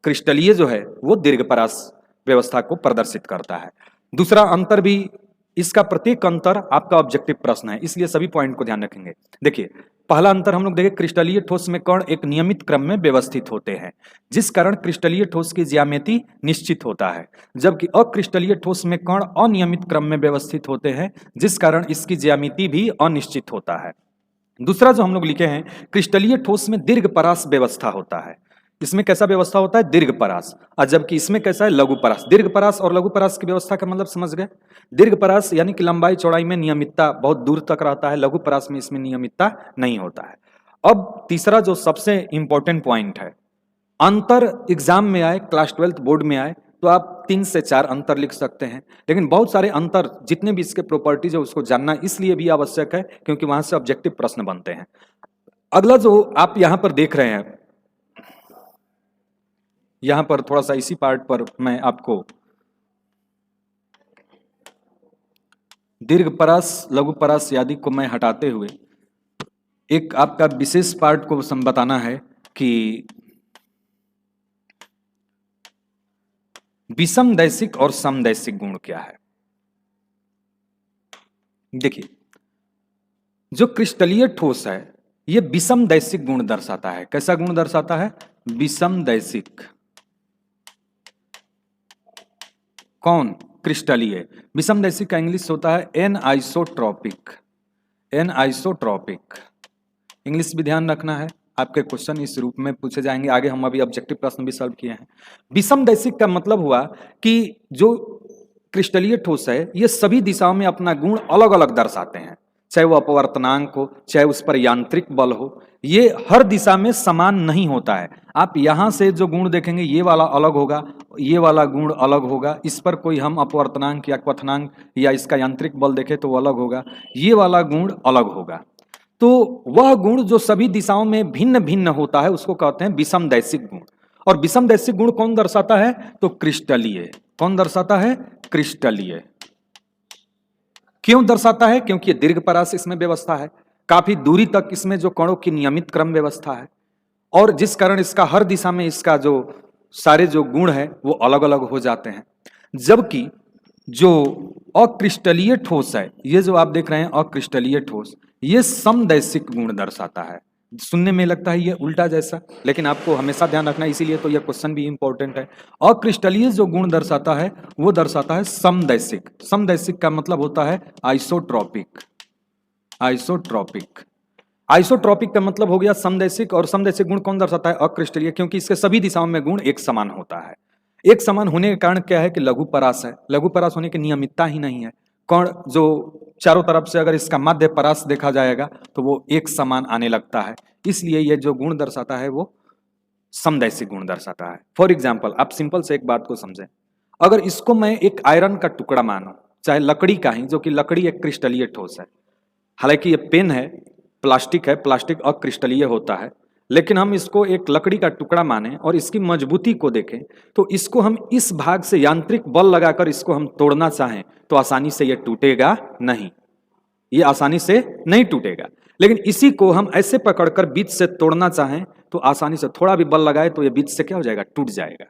क्रिस्टलीय जो है वो दीर्घ परास व्यवस्था को प्रदर्शित करता है। दूसरा अंतर भी, इसका प्रत्येक अंतर आपका ऑब्जेक्टिव प्रश्न है, इसलिए सभी पॉइंट को ध्यान रखेंगे। देखिए पहला अंतर हम लोग देखें, क्रिस्टलीय ठोस में कण एक नियमित क्रम में व्यवस्थित होते हैं, जिस कारण क्रिस्टलीय ठोस की ज्यामिति निश्चित होता है, जबकि अक्रिस्टलीय ठोस में कण अनियमित क्रम में व्यवस्थित होते हैं, जिस कारण इसकी ज्यामिति भी अनिश्चित होता है। दूसरा जो हम लोग लिखे हैं, क्रिस्टलीय ठोस में दीर्घ परास व्यवस्था होता है। इसमें कैसा व्यवस्था होता है, दीर्घ परास, और जबकि इसमें कैसा है, लघु परास। दीर्घ परास और लघु परास की व्यवस्था का मतलब समझ गए। दीर्घ परास यानी कि लंबाई चौड़ाई में नियमितता बहुत दूर तक रहता है, लघु परास में इसमें नियमितता नहीं होता है। अब तीसरा जो सबसे इंपॉर्टेंट पॉइंट है, अंतर एग्जाम में आए, क्लास 12 बोर्ड में आए तो आप 3 से 4 अंतर लिख सकते हैं, लेकिन बहुत सारे अंतर जितने भी इसके प्रॉपर्टीज है उसको जानना इसलिए भी आवश्यक है क्योंकि वहां से ऑब्जेक्टिव प्रश्न बनते हैं। अगला जो आप यहां पर देख रहे हैं, यहां पर थोड़ा सा इसी पार्ट पर मैं आपको दीर्घ परास लघु परास आदि को मैं हटाते हुए एक आपका विशेष पार्ट को बताना है कि विषमदैशिक और समदैशिक गुण क्या है। देखिए जो क्रिस्टलीय ठोस है ये विषमदैशिक गुण दर्शाता है। कैसा गुण दर्शाता है, विषमदैशिक। कौन, क्रिस्टलीय। विषमदैशिक का इंग्लिश होता है एनआइसोट्रॉपिक। एनआइसोट्रॉपिक इंग्लिश भी ध्यान रखना है, आपके क्वेश्चन इस रूप में पूछे जाएंगे आगे। हम अभी ऑब्जेक्टिव प्रश्न भी सॉल्व किए हैं। विषमदैशिक का मतलब हुआ कि जो क्रिस्टलीय ठोस है ये सभी दिशाओं में अपना गुण अलग अलग दर्शाते हैं, चाहे वो अपवर्तनांक हो, चाहे उस पर यांत्रिक बल हो, ये हर दिशा में समान नहीं होता है। आप यहां से जो गुण देखेंगे ये वाला अलग होगा, ये वाला गुण अलग होगा, इस पर कोई हम अपवर्तनांक या क्वथनांक या इसका यांत्रिक बल देखें तो वो अलग होगा, ये वाला गुण अलग होगा। तो वह गुण जो सभी दिशाओं में भिन्न भिन्न होता है उसको कहते हैं विषमदैशिक गुण। और विषमदैशिक गुण कौन दर्शाता है, तो क्रिस्टलीय। कौन दर्शाता है, क्रिस्टलीय। क्यों दर्शाता है, क्योंकि दीर्घ परास इसमें व्यवस्था है, काफी दूरी तक इसमें जो कणों की नियमित क्रम व्यवस्था है, और जिस कारण इसका हर दिशा में इसका जो सारे जो गुण है वो अलग अलग हो जाते हैं। जबकि जो अक्रिस्टलीय ठोस है, ये जो आप देख रहे हैं अक्रिस्टलीय ठोस, ये समदैशिक गुण दर्शाता है। सुनने में लगता है ये उल्टा जैसा, लेकिन आपको हमेशा ध्यान रखना, इसीलिए तो यह क्वेश्चन भी इंपॉर्टेंट है। अक्रिस्टलीय जो गुण दर्शाता है वो दर्शाता है समदैशिक। समदैशिक का मतलब होता है आइसोट्रॉपिक। आइसोट्रॉपिक, आइसोट्रॉपिक का मतलब हो गया समदैशिक। और समदैशिक गुण कौन दर्शाता है, अक्रिस्टलीय, क्योंकि इसके सभी दिशाओं में गुण एक समान होता है। एक समान होने के कारण क्या है कि लघु परास है। लघु परास होने की नियमितता ही नहीं है, कण जो चारों तरफ से अगर इसका माध्य परास देखा जाएगा तो वो एक समान आने लगता है, इसलिए ये जो गुण दर्शाता है वो समदैशिक गुण दर्शाता है। फॉर एग्जाम्पल आप सिंपल से एक बात को समझें, अगर इसको मैं एक आयरन का टुकड़ा मानूं, चाहे लकड़ी का ही, जो कि लकड़ी एक क्रिस्टलीय ठोस है, हालांकि ये पेन है, प्लास्टिक है, प्लास्टिक अक्रिस्टलीय होता है, लेकिन हम इसको एक लकड़ी का टुकड़ा माने और इसकी मजबूती को देखें तो इसको हम इस भाग से यांत्रिक बल लगाकर इसको हम तोड़ना चाहें तो आसानी से ये टूटेगा नहीं, ये आसानी से नहीं टूटेगा। लेकिन इसी को हम ऐसे पकड़कर बीच से तोड़ना चाहें तो आसानी से, थोड़ा भी बल लगाए तो ये बीच से क्या हो जाएगा, टूट जाएगा।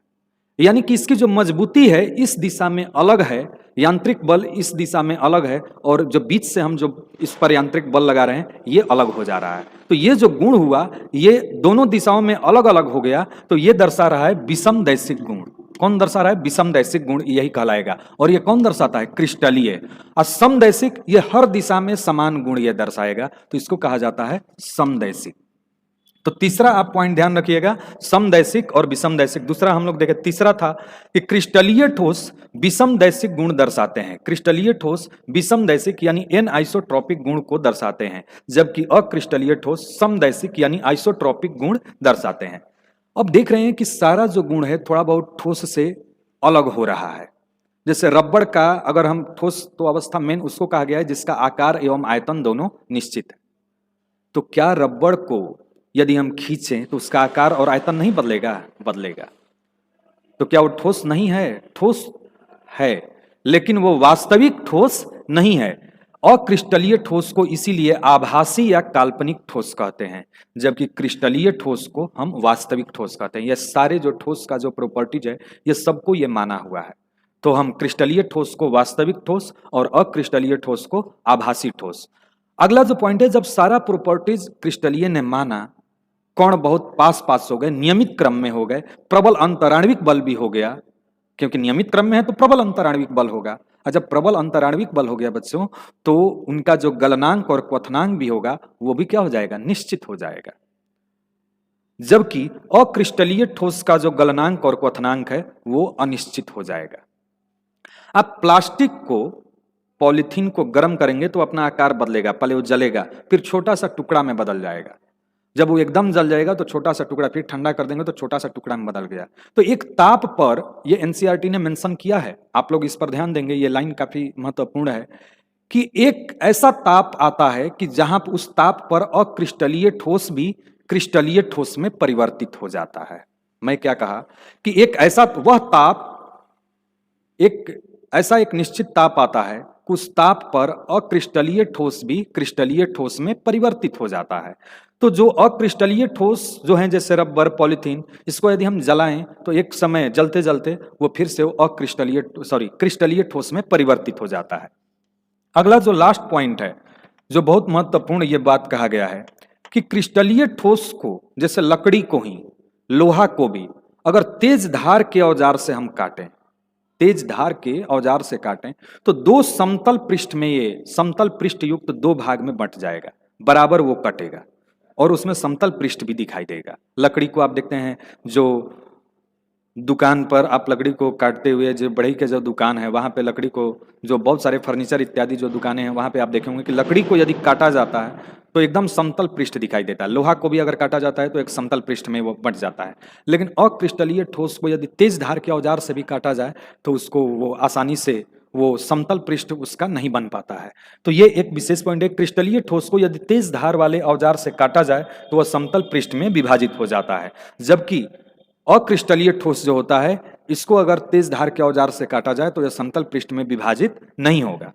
यानी कि इसकी जो मजबूती है इस दिशा में अलग है, यांत्रिक बल इस दिशा में अलग है, और जो बीच से हम जो इस पर यांत्रिक बल लगा रहे हैं ये अलग हो जा रहा है। तो ये जो गुण हुआ ये दोनों दिशाओं में अलग अलग हो गया, तो ये दर्शा रहा है विषमदैशिक गुण। कौन दर्शा रहा है, विषमदैशिक गुण यही कहलाएगा। और ये कौन दर्शाता है, क्रिस्टलीय। और समदैशिक ये हर दिशा में समान गुण ये दर्शाएगा, तो इसको कहा जाता है समदैशिक। तो तीसरा आप पॉइंट ध्यान रखिएगा, समदैशिक और विषमदैशिक। दूसरा हम लोग देखे, तीसरा था कि क्रिस्टलीय ठोस विषमदैशिक गुण दर्शाते हैं। क्रिस्टलीय ठोस विषमदैशिक यानी एन आइसोट्रॉपिक गुण को दर्शाते हैं, जबकि अक्रिस्टलीय ठोस समदैशिक यानी आइसोट्रॉपिक गुण दर्शाते हैं। अब देख रहे हैं कि सारा जो गुण है थोड़ा बहुत ठोस से अलग हो रहा है। जैसे रबड़ का अगर हम ठोस तो अवस्था मेन उसको कहा गया है जिसका आकार एवं आयतन दोनों निश्चित है। तो क्या रबड़ को यदि हम खींचें तो उसका आकार और आयतन नहीं बदलेगा, बदलेगा। तो क्या वो ठोस नहीं है, ठोस है, लेकिन वो वास्तविक ठोस नहीं है। अक्रिस्टलीय ठोस को इसीलिए आभासी या काल्पनिक ठोस कहते हैं, जबकि क्रिस्टलीय ठोस को हम वास्तविक ठोस कहते हैं। ये सारे जो ठोस का जो प्रॉपर्टीज है ये सबको ये माना हुआ है। तो हम क्रिस्टलीय ठोस को वास्तविक ठोस और अक्रिस्टलीय ठोस को आभासी ठोस। अगला जो पॉइंट है, जब सारा प्रॉपर्टीज क्रिस्टलीय ने माना, कण बहुत पास पास हो गए, नियमित क्रम में हो गए, प्रबल अंतराण्विक बल भी हो गया, क्योंकि नियमित क्रम में है तो प्रबल अंतराण्विक बल होगा। और जब प्रबल अंतराण्विक बल हो गया बच्चों, तो उनका जो गलनांक और क्वथनांक भी होगा वो भी क्या हो जाएगा, निश्चित हो जाएगा। जबकि अक्रिस्टलीय ठोस का जो गलनांक और क्वथनांक है वो अनिश्चित हो जाएगा। आप प्लास्टिक को, पॉलीथीन को गर्म करेंगे तो अपना आकार बदलेगा, पहले वो जलेगा, फिर छोटा सा टुकड़ा में बदल जाएगा। जब वो एकदम जल जाएगा तो छोटा सा टुकड़ा, फिर ठंडा कर देंगे तो छोटा सा टुकड़ा में बदल गया। तो एक ताप पर, ये एनसीईआरटी ने मेंशन किया है, आप लोग इस पर ध्यान देंगे, ये लाइन काफी महत्वपूर्ण है, कि एक ऐसा ताप आता है कि जहां उस ताप पर अक्रिस्टलीय ठोस भी क्रिस्टलीय ठोस में परिवर्तित हो जाता है। मैं क्या कहा कि एक ऐसा वह ताप, एक ऐसा एक निश्चित ताप आता है, उस ताप पर अक्रिस्टलीय ठोस भी क्रिस्टलीय ठोस में परिवर्तित हो जाता है। तो जो अक्रिस्टलीय ठोस जो है, जैसे रबर, पॉलीथीन, इसको यदि हम जलाएं तो एक समय जलते जलते वो फिर से क्रिस्टलीय ठोस में परिवर्तित हो जाता है। अगला जो लास्ट पॉइंट है, जो बहुत महत्वपूर्ण ये बात कहा गया है कि क्रिस्टलीय ठोस को, जैसे लकड़ी को ही, लोहा को भी अगर तेज धार के औजार से हम काटें, तेज धार के औजार से काटें, तो दो समतल पृष्ठ में, ये समतल पृष्ठ युक्त दो भाग में बंट जाएगा, बराबर वो कटेगा और उसमें समतल पृष्ठ भी दिखाई देगा। लकड़ी को आप देखते हैं, जो दुकान पर आप लकड़ी को काटते हुए, जो बढ़ई के जो दुकान है वहाँ पे लकड़ी को, जो बहुत सारे फर्नीचर इत्यादि जो दुकानें हैं वहाँ पे आप देखेंगे कि लकड़ी को यदि काटा जाता है तो एकदम समतल पृष्ठ दिखाई देता है। लोहा को भी अगर काटा जाता है तो एक समतल पृष्ठ में वो बंट जाता है। लेकिन अक्रिस्टलीय ठोस को यदि तेज धार के औजार से भी काटा जाए तो उसको वो आसानी से वो समतल पृष्ठ उसका नहीं बन पाता है। तो ये एक विशेष पॉइंट है, क्रिस्टलीय ठोस को यदि तेज धार वाले औजार से काटा जाए तो वह समतल पृष्ठ में विभाजित हो जाता है, जबकि अक्रिस्टलीय ठोस जो होता है इसको अगर तेज धार के औजार से काटा जाए तो यह समतल पृष्ठ में विभाजित नहीं होगा।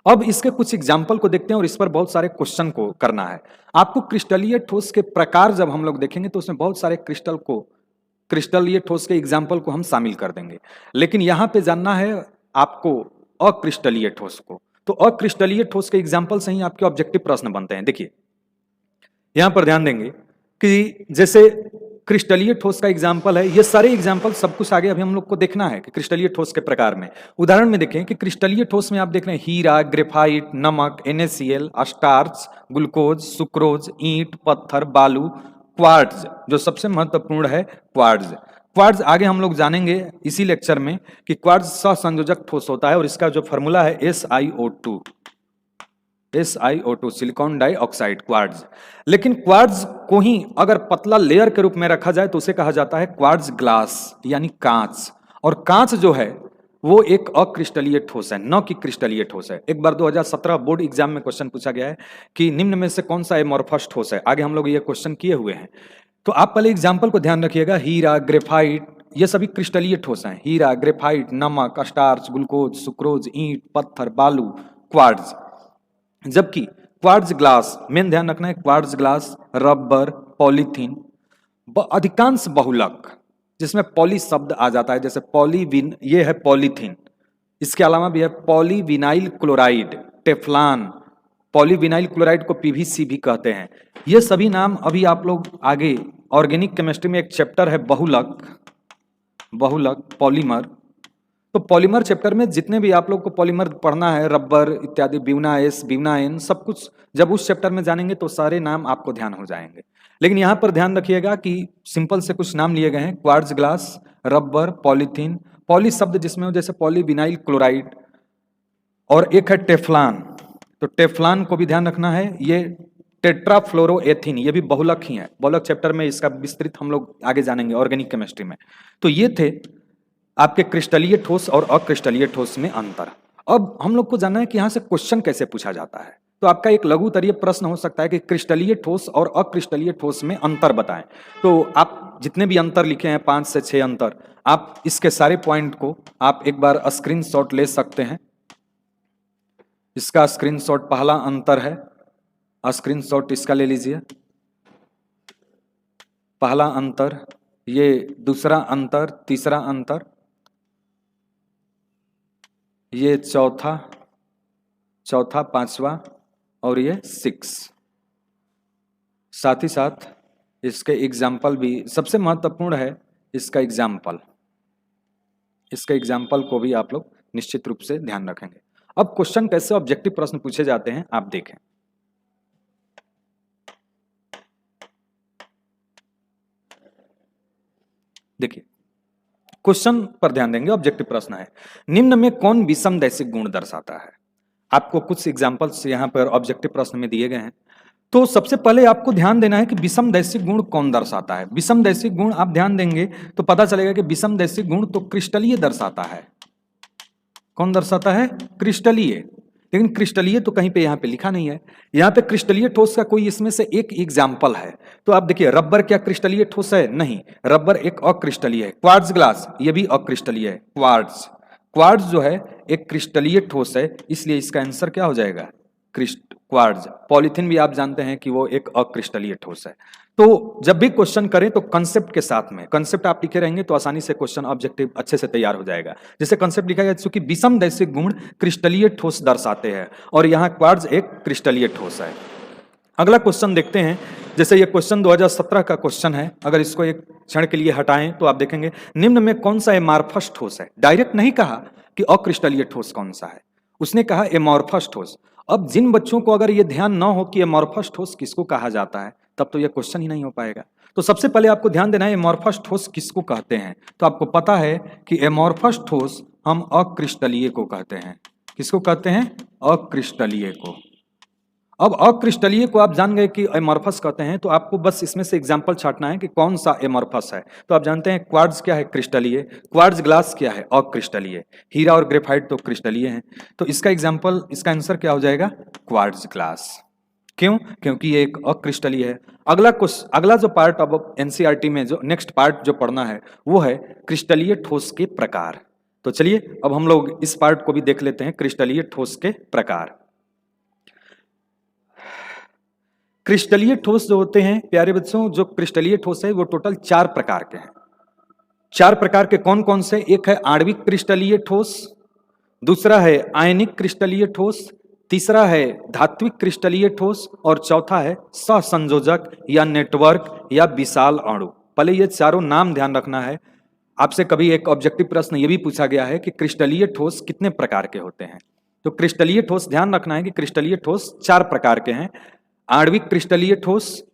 अब इसके कुछ एग्जाम्पल को देखते हैं और इस पर बहुत सारे क्वेश्चन को करना है आपको। क्रिस्टलीय ठोस के प्रकार जब हम लोग देखेंगे तो उसमें बहुत सारे क्रिस्टलीय ठोस के एग्जाम्पल को हम शामिल कर देंगे, लेकिन यहाँ पे जानना है आपको अक्रिस्टलीय ठोस को। तो अक्रिस्टलीय ठोस के एग्जाम्पल से ही आपके ऑब्जेक्टिव प्रश्न बनते हैं। देखिए यहां पर ध्यान देंगे कि जैसे क्रिस्टलीय ठोस का एग्जाम्पल है, ये सारे एग्जाम्पल सब कुछ आगे अभी हम लोग को देखना है कि क्रिस्टलीय ठोस के प्रकार में। उदाहरण में देखें कि क्रिस्टलीय ठोस में आप देख रहे हैं हीरा, ग्रेफाइट, नमक, NaCl, स्टार्च, ग्लूकोज, सुक्रोज, ईंट, पत्थर, बालू, क्वार्ट्ज, जो सबसे महत्वपूर्ण है क्वार्ट्ज। क्वार्ट्ज आगे हम लोग जानेंगे इसी लेक्चर में कि क्वार्ट्ज सहसंयोजक ठोस होता है और इसका जो फॉर्मूला है SiO2, सिलिकॉन डाइऑक्साइड, क्वार्ट्ज। लेकिन क्वार्ट्ज को ही अगर पतला लेयर के रूप में रखा जाए तो उसे कहा जाता है क्वार्ट्ज ग्लास यानी कांच। और कांच जो है वो एक अक्रिस्टलीय ठोस है, न कि क्रिस्टलीय ठोस है। एक बार 2017 बोर्ड एग्जाम में क्वेश्चन पूछा गया है कि निम्न में से कौन सा एमोर्फस ठोस है। आगे हम लोग ये क्वेश्चन किए हुए हैं, तो आप पहले एग्जाम्पल को ध्यान रखिएगा। हीरा, ग्रेफाइट, ये सभी क्रिस्टलीय ठोस हैं। हीरा, ग्रेफाइट, नमक, स्टार्च, ग्लूकोज, सुक्रोज, ईंट, पत्थर, बालू, क्वार्ट्ज। जबकि क्वार्ट्ज ग्लास, मेन ध्यान रखना है, क्वार्ट्ज ग्लास, रबर, पॉलीथीन, अधिकांश बहुलक जिसमें पॉली शब्द आ जाता है, जैसे पॉलीविन, ये है पॉलीथीन। इसके अलावा भी है polyvinyl chloride, Teflon, polyvinyl chloride को पीवीसी भी कहते हैं। ये सभी नाम अभी आप लोग आगे ऑर्गेनिक केमिस्ट्री में एक चैप्टर है बहुलक, पॉलीमर। तो पॉलीमर चैप्टर में जितने भी आप लोग को पॉलीमर पढ़ना है, रबर इत्यादि, बिवना एस, बिवना एन, सब कुछ जब उस चैप्टर में जानेंगे तो सारे नाम आपको ध्यान हो जाएंगे। लेकिन यहाँ पर ध्यान रखिएगा कि सिंपल से कुछ नाम लिए गए हैं, quartz glass, rubber, polythene, poly शब्द जिसमें हो जैसे पॉलीविनाइल क्लोराइड, और एक है टेफ्लॉन। तो टेफ्लॉन को भी ध्यान रखना है, ये टेट्राफ्लोरोएथीन, ये भी बहुलक ही है। बहुलक चैप्टर में इसका विस्तृत हम लोग आगे जानेंगे ऑर्गेनिक केमिस्ट्री में। तो ये थे आपके क्रिस्टलीय ठोस और अक्रिस्टलीय ठोस में अंतर। अब हम लोग को जानना है कि यहाँ से क्वेश्चन कैसे पूछा जाता है। तो आपका एक लघु उत्तरीय प्रश्न हो सकता है कि क्रिस्टलीय ठोस और अक्रिस्टलीय ठोस में अंतर बताएं। तो आप जितने भी अंतर लिखे हैं 5 से 6 अंतर, आप इसके सारे पॉइंट को आप एक बार स्क्रीनशॉट ले सकते हैं। इसका स्क्रीनशॉट पहला अंतर है, स्क्रीनशॉट इसका ले लीजिए, पहला अंतर, ये दूसरा अंतर, तीसरा अंतर, ये चौथा, पांचवा, और ये 6। साथ ही साथ इसके एग्जाम्पल भी सबसे महत्वपूर्ण है, इसका एग्जाम्पल को भी आप लोग निश्चित रूप से ध्यान रखेंगे। अब क्वेश्चन कैसे ऑब्जेक्टिव प्रश्न पूछे जाते हैं आप देखें। देखिए क्वेश्चन पर ध्यान देंगे, ऑब्जेक्टिव प्रश्न है, निम्न में कौन विषमदैशिक गुण दर्शाता है। आपको कुछ एग्जांपल्स यहां पर ऑब्जेक्टिव प्रश्न में दिए गए हैं। तो सबसे पहले आपको ध्यान देना है कि विषमदैशिक गुण कौन दर्शाता है। विषमदैशिक गुण आप ध्यान देंगे तो पता चलेगा कि विषमदैशिक गुण तो क्रिस्टलीय दर्शाता है। कौन दर्शाता है? क्रिस्टलीय। लेकिन क्रिस्टलीय तो कहीं पे यहाँ पे लिखा नहीं है। यहाँ पे क्रिस्टलीय ठोस का कोई इसमें से एक एग्जाम्पल है। तो आप देखिए, रबर क्या क्रिस्टलीय ठोस है? नहीं, रबर एक अक्रिस्टलीय है। क्वार्ट्ज ग्लास ये भी अक्रिस्टलीय है। क्वार्ट्ज जो है एक क्रिस्टलीय ठोस है, इसलिए इसका आंसर क्या हो जाएगा? क्वार्ट्ज। पॉलीथीन भी आप जानते हैं कि वो एक अक्रिस्टलीय ठोस है। तो जब भी क्वेश्चन करें तो कंसेप्ट के साथ में, कंसेप्ट आप लिखे रहेंगे तो आसानी से क्वेश्चन ऑब्जेक्टिव अच्छे से तैयार हो जाएगा। जैसे कंसेप्ट लिखा गया चूंकि विषमदैशिक गुण क्रिस्टलीय ठोस दर्शाते हैं और यहाँ क्वार्ट्ज एक क्रिस्टलीय ठोस है। अगला क्वेश्चन देखते हैं। जैसे ये क्वेश्चन 2017 का क्वेश्चन है, अगर इसको एक क्षण के लिए हटाएं तो आप देखेंगे निम्न में कौन सा एमॉर्फस ठोस है। डायरेक्ट नहीं कहा कि अक्रिस्टलीय ठोस कौन सा है, उसने कहा एमॉर्फस ठोस। अब जिन बच्चों को अगर ये ध्यान ना हो कि एमॉर्फस ठोस किसको कहा जाता है, तब तो ये क्वेश्चन ही नहीं हो पाएगा। तो सबसे पहले आपको ध्यान देना है एमॉर्फस ठोस किसको कहते हैं। तो आपको पता है कि एमॉर्फस ठोस हम अक्रिस्टलीय को कहते हैं। किसको कहते हैं? अक्रिस्टलीय को। अब अक्रिस्टलीय को आप जान गए कि एमॉर्फस कहते हैं, तो आपको बस इसमें से एग्जांपल छांटना है कि कौन सा एमॉर्फस है। तो आप जानते हैं क्वार्ट्ज क्या है? क्रिस्टलीय। क्वार्ट्ज ग्लास क्या है? अक्रिस्टलीय। हीरा और ग्रेफाइट तो क्रिस्टलीय हैं। तो इसका एग्जांपल, इसका आंसर क्या हो जाएगा? Quartz glass. क्यों? क्योंकि ये एक अक्रिस्टलीय है। अगला जो पार्ट अब एनसीईआरटी में जो नेक्स्ट पार्ट जो पढ़ना है वो है क्रिस्टलीय ठोस के प्रकार। तो चलिए अब हम लोग इस पार्ट को भी देख लेते हैं, क्रिस्टलीय ठोस के प्रकार। क्रिस्टलीय ठोस जो होते हैं प्यारे बच्चों, जो क्रिस्टलीय ठोस है वो टोटल 4 प्रकार के हैं। 4 प्रकार के कौन कौन से? एक है आणविक क्रिस्टलीय ठोस, दूसरा है आयनिक क्रिस्टलीय ठोस, तीसरा है धात्विक क्रिस्टलीय ठोस और चौथा है सहसंयोजक या नेटवर्क या विशाल अणु। पहले ये चारों नाम ध्यान रखना है। आपसे कभी एक ऑब्जेक्टिव प्रश्न ये भी पूछा गया है कि क्रिस्टलीय ठोस कितने प्रकार के होते हैं। तो क्रिस्टलीय ठोस ध्यान रखना है कि क्रिस्टलीय ठोस 4 प्रकार के हैं। आणविक क्रिस्टलीय ठोस,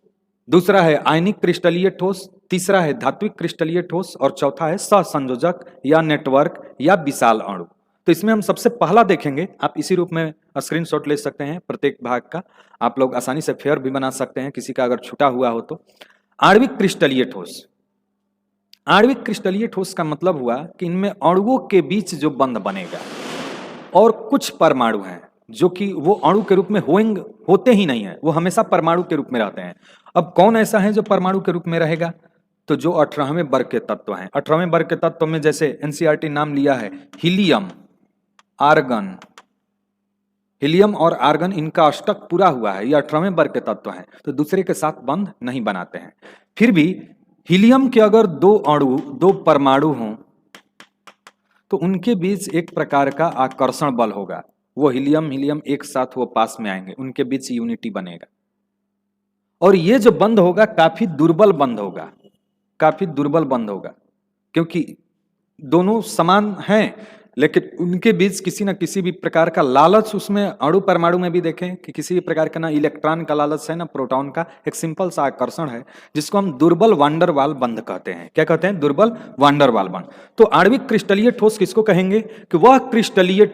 दूसरा है आयनिक क्रिस्टलीय ठोस, तीसरा है धात्विक क्रिस्टलीय ठोस और चौथा है सहसंयोजक या नेटवर्क या विशाल अणु। तो इसमें हम सबसे पहला देखेंगे, आप इसी रूप में स्क्रीनशॉट ले सकते हैं प्रत्येक भाग का, आप लोग आसानी से फेयर भी बना सकते हैं किसी का अगर छूटा हुआ हो तो। आणविक क्रिस्टलीय ठोस, आणविक क्रिस्टलीय ठोस का मतलब हुआ कि इनमें अणुओं के बीच जो बंध बनेगा और कुछ परमाणु हैं जो कि वो अणु के रूप में होते ही नहीं है, वो हमेशा परमाणु के रूप में रहते हैं। अब कौन ऐसा है जो परमाणु के रूप में रहेगा? तो जो 18वें वर्ग के तत्व हैं। 18वें वर्ग के तत्व में जैसे एनसीईआरटी नाम लिया है हीलियम, आर्गन, हीलियम और आर्गन, इनका अष्टक पूरा हुआ है, ये 18वें वर्ग के तत्व हैं, तो दूसरे के साथ बंध नहीं बनाते हैं। फिर भी हीलियम के अगर दो परमाणु हों तो उनके बीच एक प्रकार का आकर्षण बल होगा, वो हीलियम एक साथ वो पास में आएंगे, उनके बीच यूनिटी बनेगा और ये जो बंध होगा काफी दुर्बल बंध होगा, काफी दुर्बल बंध होगा, क्योंकि दोनों समान हैं लेकिन उनके बीच किसी न किसी भी प्रकार का लालच, उसमें अणु परमाणु में भी देखें कि किसी भी प्रकार का ना इलेक्ट्रॉन का लालच है ना प्रोटॉन का, एक सिंपल सा आकर्षण है जिसको हम दुर्बल वांडर वाल बंध कहते हैं। क्या कहते हैं? दुर्बल वांडर वाल बंध। तो आणविक क्रिस्टलीय ठोस किसको कहेंगे? कि वह क्रिस्टलीय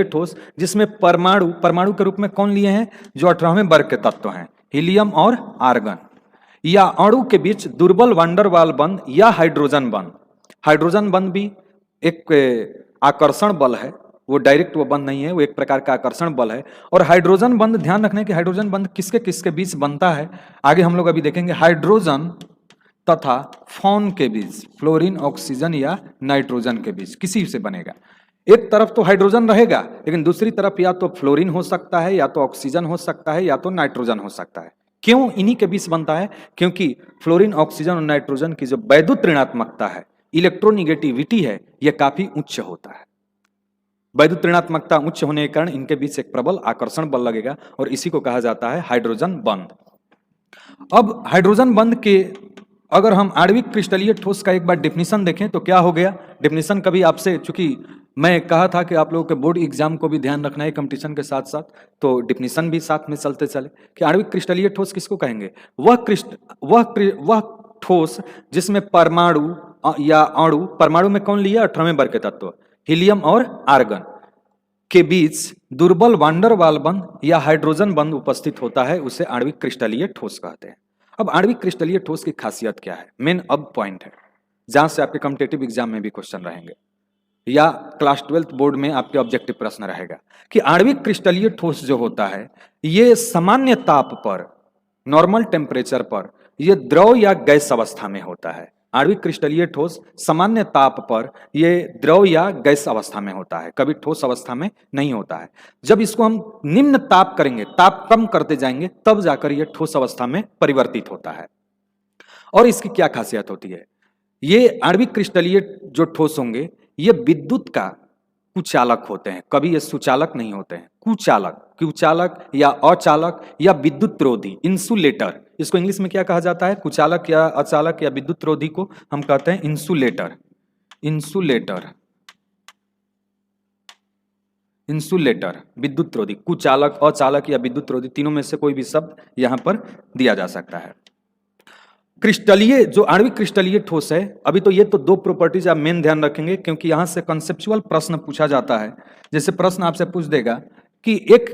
ठोस जिसमें परमाणु के रूप में कौन लिए हैं? जो 18वें वर्ग के तत्व हैं, हीलियम और आर्गन, या अणु के बीच दुर्बल वांडर वाल बंध या हाइड्रोजन बंध। हाइड्रोजन बंध भी एक आकर्षण बल है, वो डायरेक्ट वो बंध नहीं है, वो एक प्रकार का आकर्षण बल है। और हाइड्रोजन बंध, ध्यान रखने कि हाइड्रोजन बंध किसके किसके बीच बनता है, आगे हम लोग अभी देखेंगे। हाइड्रोजन तथा फोन के बीच, फ्लोरीन ऑक्सीजन या नाइट्रोजन के बीच किसी से बनेगा। एक तरफ तो हाइड्रोजन रहेगा लेकिन दूसरी तरफ या तो फ्लोरीन हो सकता है, या तो ऑक्सीजन हो सकता है, या तो नाइट्रोजन हो सकता है। क्यों इन्हीं के बीच बनता है? क्योंकि फ्लोरीन, ऑक्सीजन और नाइट्रोजन की जो वैद्युत ऋणात्मकता है, इलेक्ट्रोनिगेटिविटी है, यह काफी उच्च होता है। वैद्युत ऋणात्मकता उच्च होने के कारण इनके बीच एक प्रबल आकर्षण बल लगेगा और इसी को कहा जाता है हाइड्रोजन बंध। अब हाइड्रोजन बंध के अगर हम आणविक क्रिस्टलीय ठोस का एक बार डेफिनेशन देखें तो क्या हो गया? डेफिनेशन कभी आपसे, चूंकि मैं कहा था कि आप लोगों के बोर्ड एग्जाम को भी ध्यान रखना है कंपटीशन के साथ साथ, तो डेफिनेशन भी साथ में चलते चले कि आणविक क्रिस्टलीय ठोस किसको कहेंगे? वह ठोस जिसमें परमाणु या अणु, परमाणु में कौन लिया? 18वें वर्ग के तत्व हीलियम और आर्गन के बीच दुर्बल वांडर वाल बंध या हाइड्रोजन बंध उपस्थित होता है, उसे आणविक क्रिस्टलीय ठोस कहते हैं। अब आणविक क्रिस्टलीय ठोस की खासियत क्या है? मेन अब पॉइंट है जहां से आपके कॉम्पिटिटिव एग्जाम में भी क्वेश्चन रहेंगे या क्लास 12th बोर्ड में आपके ऑब्जेक्टिव प्रश्न रहेगा कि आणविक क्रिस्टलीय ठोस जो होता है ये सामान्य ताप पर, नॉर्मल टेम्परेचर पर, ये द्रव या गैस अवस्था में होता है। आणविक क्रिस्टलीय ठोस सामान्य ताप पर ये द्रव या गैस अवस्था में होता है, कभी ठोस अवस्था में नहीं होता है। जब इसको हम निम्न ताप करेंगे, ताप कम करते जाएंगे, तब जाकर ये ठोस अवस्था में परिवर्तित होता है। और इसकी क्या खासियत होती है? ये आणविक क्रिस्टलीय जो ठोस होंगे ये विद्युत का कुचालक होते हैं, कभी ये सुचालक नहीं होते हैं। कुचालक या अचालक या विद्युतरोधी, इंसुलेटर, इसको इंग्लिश में क्या कहा जाता है? कुचालक या अचालक या विद्युतरोधी को हम कहते हैं इंसुलेटर। विद्युतरोधी, कुचालक, अचालक या विद्युतरोधी, तीनों में से कोई भी शब्द यहां पर दिया जा सकता है। क्रिस्टलीय जो आणविक क्रिस्टलीय ठोस है, अभी तो ये तो दो प्रॉपर्टीज आप मेन ध्यान रखेंगे क्योंकि यहां से कंसेप्चुअल प्रश्न पूछा जाता है। जैसे प्रश्न आपसे पूछ देगा कि एक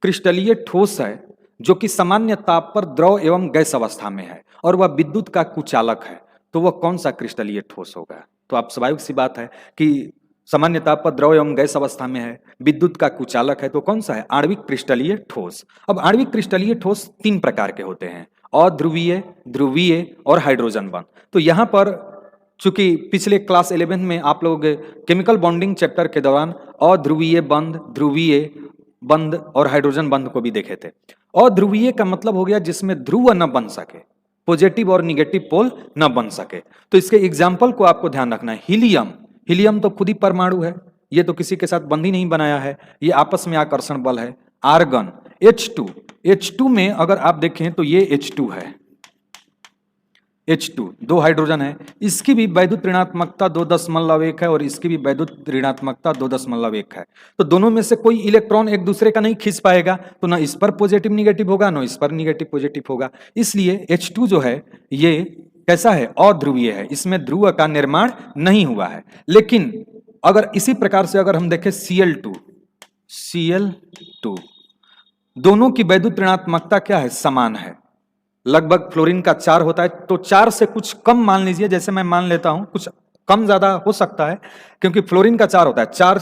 क्रिस्टलीय ठोस है जो कि सामान्य ताप पर द्रव एवं गैस अवस्था में है और वह विद्युत का कुचालक है, तो वह कौन सा क्रिस्टलीय ठोस होगा? तो आप स्वाभाविक सी बात है कि सामान्य ताप पर द्रव एवं गैस अवस्था में है, विद्युत का कुचालक है, तो कौन सा है? आणविक क्रिस्टलीय ठोस। अब आणविक क्रिस्टलीय ठोस तीन प्रकार के होते हैं, अध्रुवीय, ध्रुवीय और हाइड्रोजन बंध। तो यहां पर चूंकि पिछले क्लास 11 में आप लोग केमिकल बॉन्डिंग चैप्टर के दौरान अध्रुवीय बंध, ध्रुवीय बंध और हाइड्रोजन बंध को भी देखे थे। अध्रुवीय का मतलब हो गया जिसमें ध्रुव न बन सके, पॉजिटिव और निगेटिव पोल न बन सके। तो इसके एग्जाम्पल को आपको ध्यान रखना है। हीलियम तो खुद ही परमाणु है, ये तो किसी के साथ बंध ही नहीं बनाया है, ये आपस में आकर्षण बल है। आर्गन, H2 में अगर आप देखें तो ये H2 है, H2 दो हाइड्रोजन है, इसकी भी वैद्युत ऋणात्मकता 2.1 है और इसकी भी वैद्युत ऋणात्मकता 2.1 है। तो दोनों में से कोई इलेक्ट्रॉन एक दूसरे का नहीं खींच पाएगा, तो ना इस पर पॉजिटिव निगेटिव होगा, ना इस पर निगेटिव पॉजिटिव होगा। इसलिए H2 जो है ये कैसा है, अध्रुवीय है, इसमें ध्रुव का निर्माण नहीं हुआ है। लेकिन अगर इसी प्रकार से अगर हम देखें Cl2 दोनों की वैद्युत ऋणात्मकता क्या है, समान है। लगभग फ्लोरीन का 4 होता है, तो 4 से कुछ कम मान लीजिए, जैसे मैं मान लेता हूं, कुछ कम ज्यादा हो सकता है क्योंकि फ्लोरीन का 4 होता है, 4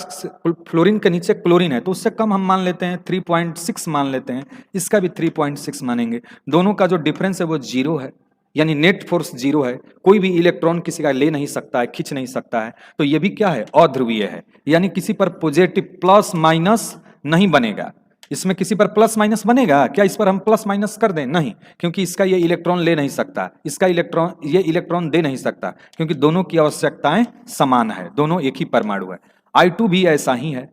फ्लोरीन के नीचे क्लोरीन है, तो उससे कम हम मान लेते हैं 3.6 मान लेते हैं, इसका भी 3.6 मानेंगे। दोनों का जो डिफरेंस है वो 0 है, यानी नेट फोर्स 0 है, कोई भी इलेक्ट्रॉन किसी का ले नहीं सकता है, खींच नहीं सकता है। तो ये भी क्या है, अध्रुवीय है, यानी किसी पर पॉजिटिव प्लस माइनस नहीं बनेगा। इसमें किसी पर प्लस माइनस बनेगा क्या, इस पर हम प्लस माइनस कर दें, नहीं, क्योंकि इसका ये इलेक्ट्रॉन ले नहीं सकता, इसका इलेक्ट्रॉन ये इलेक्ट्रॉन दे नहीं सकता, क्योंकि दोनों की आवश्यकताएं समान है, दोनों एक ही परमाणु है। I2 भी ऐसा ही है,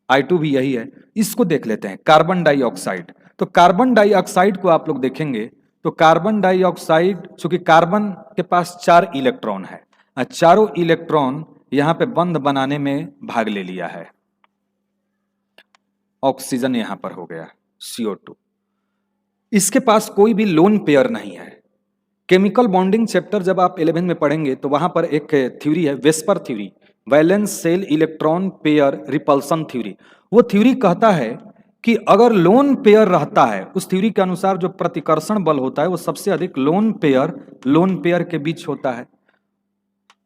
I2 भी यही है। इसको देख लेते हैं, कार्बन डाइऑक्साइड। तो कार्बन डाइऑक्साइड को आप लोग देखेंगे तो कार्बन डाइऑक्साइड, चूंकि कार्बन के पास 4 इलेक्ट्रॉन है, चारों इलेक्ट्रॉन यहां पे बंध बनाने में भाग ले लिया है, ऑक्सीजन यहां पर हो गया CO2। इसके पास कोई भी लोन पेयर नहीं है। केमिकल बॉन्डिंग चैप्टर जब आप 11 में पढ़ेंगे तो वहां पर एक थ्योरी है, VSEPR theory, valence shell electron pair repulsion theory. वो थ्योरी कहता है कि अगर लोन पेयर रहता है, उस थ्योरी के अनुसार जो प्रतिकर्षण बल होता है वो सबसे अधिक लोन पेयर के बीच होता है,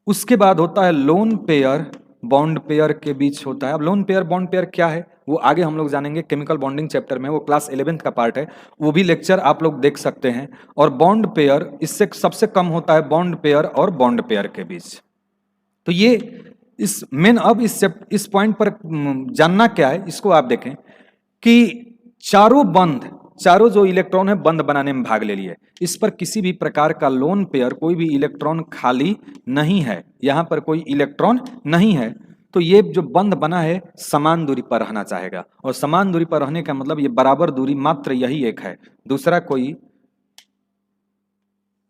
उसके बाद होता है लोन पेयर बॉन्ड पेयर के बीच होता है। अब लोन पेयर बॉन्ड पेयर क्या है वो आगे हम लोग जानेंगे केमिकल बॉन्डिंग चैप्टर में, वो क्लास 11 का पार्ट है, वो भी लेक्चर आप लोग देख सकते हैं। और बॉन्ड पेयर इससे सबसे कम होता है, बॉन्ड पेयर और बॉन्ड पेयर के बीच। तो ये इस मेन, अब इस पॉइंट पर जानना क्या है, इसको आप देखें कि चारों जो इलेक्ट्रॉन है बंध बनाने में भाग ले लिए, इस पर किसी भी प्रकार का लोन पेयर, कोई भी इलेक्ट्रॉन खाली नहीं है, यहां पर कोई इलेक्ट्रॉन नहीं है। तो ये जो बंध बना है समान दूरी पर रहना चाहेगा, और समान दूरी पर रहने का मतलब ये बराबर दूरी मात्र यही एक है, दूसरा कोई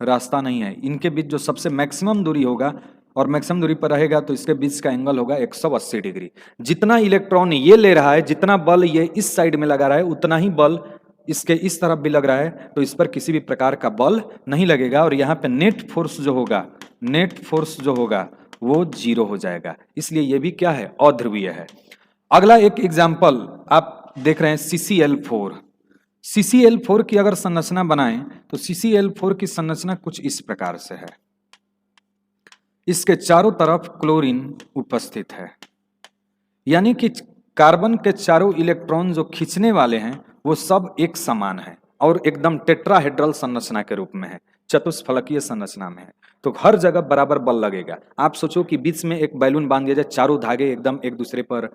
रास्ता नहीं है। इनके बीच जो सबसे मैक्सिमम दूरी होगा और मैक्सिमम दूरी पर रहेगा तो इसके बीच का एंगल होगा 180 डिग्री। जितना इलेक्ट्रॉन ये ले रहा है, जितना बल ये इस साइड में लगा रहा है, उतना ही बल इसके इस तरफ भी लग रहा है, तो इस पर किसी भी प्रकार का बल नहीं लगेगा, और यहाँ पे नेट फोर्स जो होगा वो 0 हो जाएगा। इसलिए ये भी क्या है, अध्रुवीय है। अगला एक एग्जाम्पल आप देख रहे हैं, CCl4 की अगर संरचना बनाएं तो CCl4 की संरचना कुछ इस प्रकार से है। इसके चारों तरफ क्लोरीन उपस्थित है, यानी कि कार्बन के चारों इलेक्ट्रॉन जो खींचने वाले हैं वो सब एक समान है और एकदम टेट्राहेड्रल संरचना के रूप में है, चतुष्फलकीय संरचना में है। तो हर जगह बराबर बल लगेगा। आप सोचो कि बीच में एक बैलून बांध दिया जाए, चारों धागे एकदम एक दूसरे पर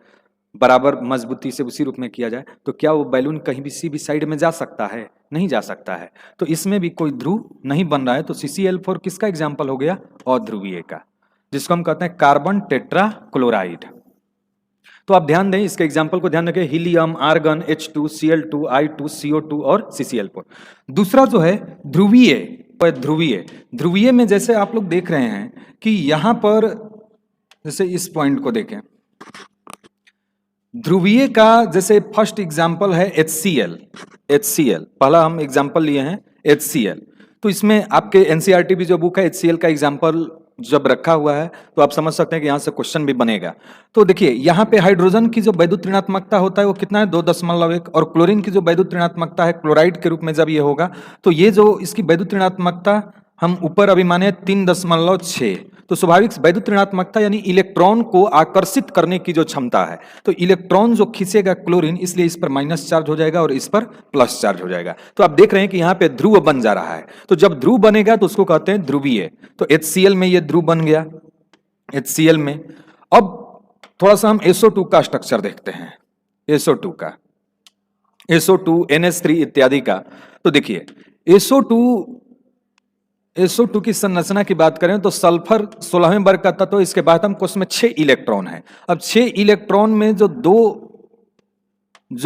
बराबर मजबूती से उसी रूप में किया जाए, तो क्या वो बैलून कहीं भी किसी भी साइड में जा सकता है, नहीं जा सकता है। तो इसमें भी कोई ध्रुव नहीं बन रहा है। तो CCl4 किसका एग्जाम्पल हो गया, अध्रुवीय का, जिसको हम कहते हैं कार्बन टेट्रा क्लोराइड। तो आप ध्यान दें, इसके एग्जाम्पल को ध्यान रखें, helium, argon, H2, Cl2, I2, CO2 और CCl4। दूसरा जो है ध्रुवीय में जैसे आप लोग देख रहे हैं कि यहां पर, जैसे इस पॉइंट को देखें, ध्रुवीय का जैसे फर्स्ट एग्जाम्पल है HCl, पहला हम एग्जाम्पल लिए हैं HCl। तो इसमें आपके NCERT भी जो बुक है HCl का एग्जाम्पल जब रखा हुआ है तो आप समझ सकते हैं कि यहां से क्वेश्चन भी बनेगा। तो देखिए यहां पे हाइड्रोजन की जो वैद्युत ऋणात्मकता होता है वो कितना है, 2.1, और क्लोरीन की जो वैद्युत ऋणात्मकता है क्लोराइड के रूप में जब ये होगा तो ये जो इसकी वैद्युत ऋणात्मकता हम ऊपर अभी माने 3.6, तो स्वाभाविक वैद्युत ऋणात्मकता यानी इलेक्ट्रॉन को आकर्षित करने की जो क्षमता है, तो इलेक्ट्रॉन जो खींचेगा क्लोरीन, इसलिए इस पर माइनस चार्ज हो जाएगा और इस पर प्लस चार्ज हो जाएगा। तो आप देख रहे हैं कि यहाँ पे ध्रुव बन जा रहा है। तो जब ध्रुव बनेगा तो उसको कहते हैं ध्रुवीय। तो HCl में ये ध्रुव बन गया, HCl में। अब थोड़ा सा हम SO2 का स्ट्रक्चर देखते हैं, SO2 का, SO2 NH3 इत्यादि का। तो देखिए SO2 की संरचना की बात करें तो सल्फर 16वें वर्ग का तत्व, इसके बाद हम कोष में 6 इलेक्ट्रॉन है। अब 6 इलेक्ट्रॉन में जो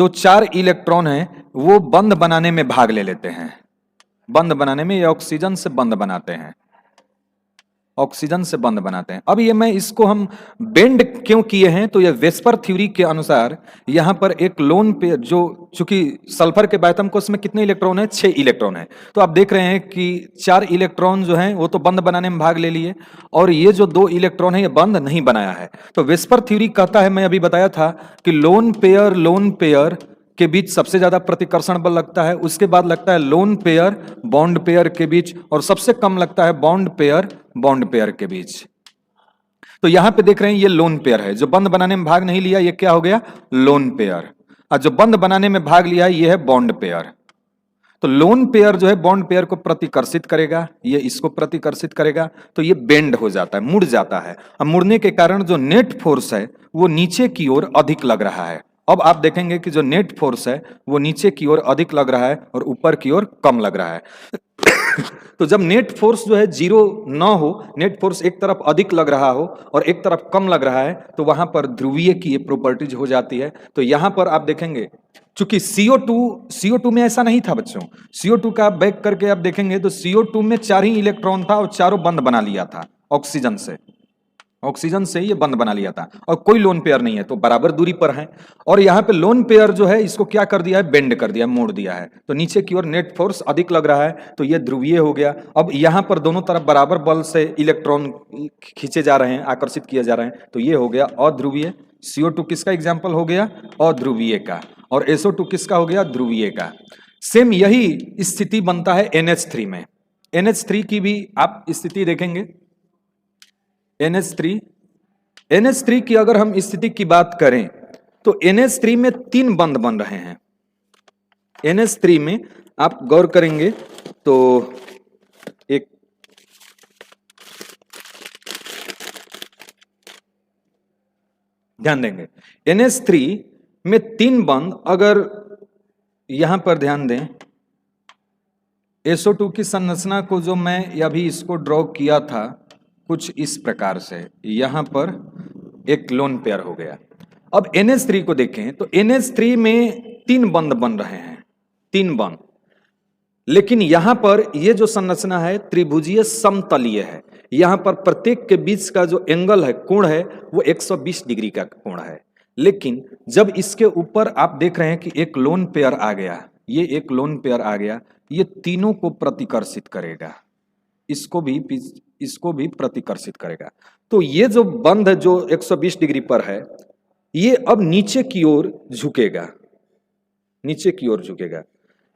4 इलेक्ट्रॉन है वो बंध बनाने में भाग ले लेते हैं, बंध बनाने में ये ऑक्सीजन से बंध बनाते हैं, ऑक्सीजन से बंध बनाते हैं। अब ये मैं इसको हम बेंड क्यों किए हैं, तो ये वेस्पर थ्योरी के अनुसार यहाँ पर एक लोन पे जो, चूंकि सल्फर के एटम कोष में कितने इलेक्ट्रॉन है, 6 इलेक्ट्रॉन है, तो आप देख रहे हैं कि 4 इलेक्ट्रॉन जो हैं वो तो बंध बनाने में भाग ले लिए, और ये जो 2 इलेक्ट्रॉन है ये बंध नहीं बनाया है। तो वेस्पर थ्योरी कहता है, मैं अभी बताया था कि लोन पेयर के बीच सबसे ज्यादा प्रतिकर्षण बल लगता है, उसके बाद लगता है लोन पेयर बॉन्ड पेयर के बीच, और सबसे कम लगता है बॉन्ड पेयर के बीच। तो यहां पे देख रहे हैं ये लोन पेयर है, जो बंध बनाने में भाग नहीं लिया ये क्या हो गया, लोन पेयर, और जो बंध बनाने में भाग लिया ये है बॉन्ड पेयर। तो लोन पेयर जो है बॉन्ड पेयर को प्रतिकर्षित करेगा, ये इसको प्रतिकर्षित करेगा, तो ये बेंड हो जाता है, मुड़ जाता है। अब मुड़ने के कारण जो नेट फोर्स है वो नीचे की ओर अधिक लग रहा है। अब आप देखेंगे कि जो नेट फोर्स है वो नीचे की ओर अधिक लग रहा है और ऊपर की ओर कम लग रहा है। तो जब नेट फोर्स जो है जीरो ना हो, नेट फोर्स एक तरफ अधिक लग रहा हो और एक तरफ कम लग रहा है, तो वहां पर ध्रुवीय की ये प्रॉपर्टीज हो जाती है। तो यहां पर आप देखेंगे चूंकि CO2 में ऐसा नहीं था बच्चों, CO2 का बैक करके आप देखेंगे तो CO2 में 4 ही इलेक्ट्रॉन था और चारों बंध बना लिया था ऑक्सीजन से ये बंध बना लिया था, और कोई लोन पेयर नहीं है, तो बराबर दूरी पर है। और यहाँ पे लोन पेयर जो है इसको क्या कर दिया है, बेंड कर दिया, मोड़ दिया है, तो नीचे की ओर नेट फोर्स अधिक लग रहा है, तो ये ध्रुवीय हो गया। अब यहाँ पर दोनों तरफ बराबर बल से इलेक्ट्रॉन खींचे जा रहे हैं, आकर्षित किए जा रहे हैं, तो ये हो गया अध्रुवीय। CO2 किसका एग्जाम्पल हो गया, अध्रुवीय का, और SO2 किसका हो गया, ध्रुवीय का। सेम यही स्थिति बनता है NH3 में। NH3 की भी आप स्थिति देखेंगे, NH3 की अगर हम स्थिति की बात करें तो NH3 में 3 बंध बन रहे हैं। NH3 में आप गौर करेंगे तो एक ध्यान देंगे, NH3 में 3 बंध, अगर यहां पर ध्यान दें SO2 की संरचना को जो मैं अभी इसको ड्रॉ किया था कुछ इस प्रकार से, यहां पर एक लोन पेयर हो गया। अब NH3 को देखें तो NH3 में 3 बंध बन रहे हैं, 3 बंध, लेकिन यहां पर ये जो संरचना है त्रिभुजीय समतलीय है। यहां पर प्रत्येक के बीच का जो एंगल है, कोण है, वो 120 डिग्री का कोण है। लेकिन जब इसके ऊपर आप देख रहे हैं कि एक लोन पेयर आ गया, ये एक लोन पेयर आ गया, ये तीनों को प्रतिकर्षित करेगा, इसको भी प्रतिकर्षित करेगा। तो ये जो बंध जो 120 डिग्री पर है, ये अब नीचे की ओर झुकेगा, नीचे की ओर झुकेगा।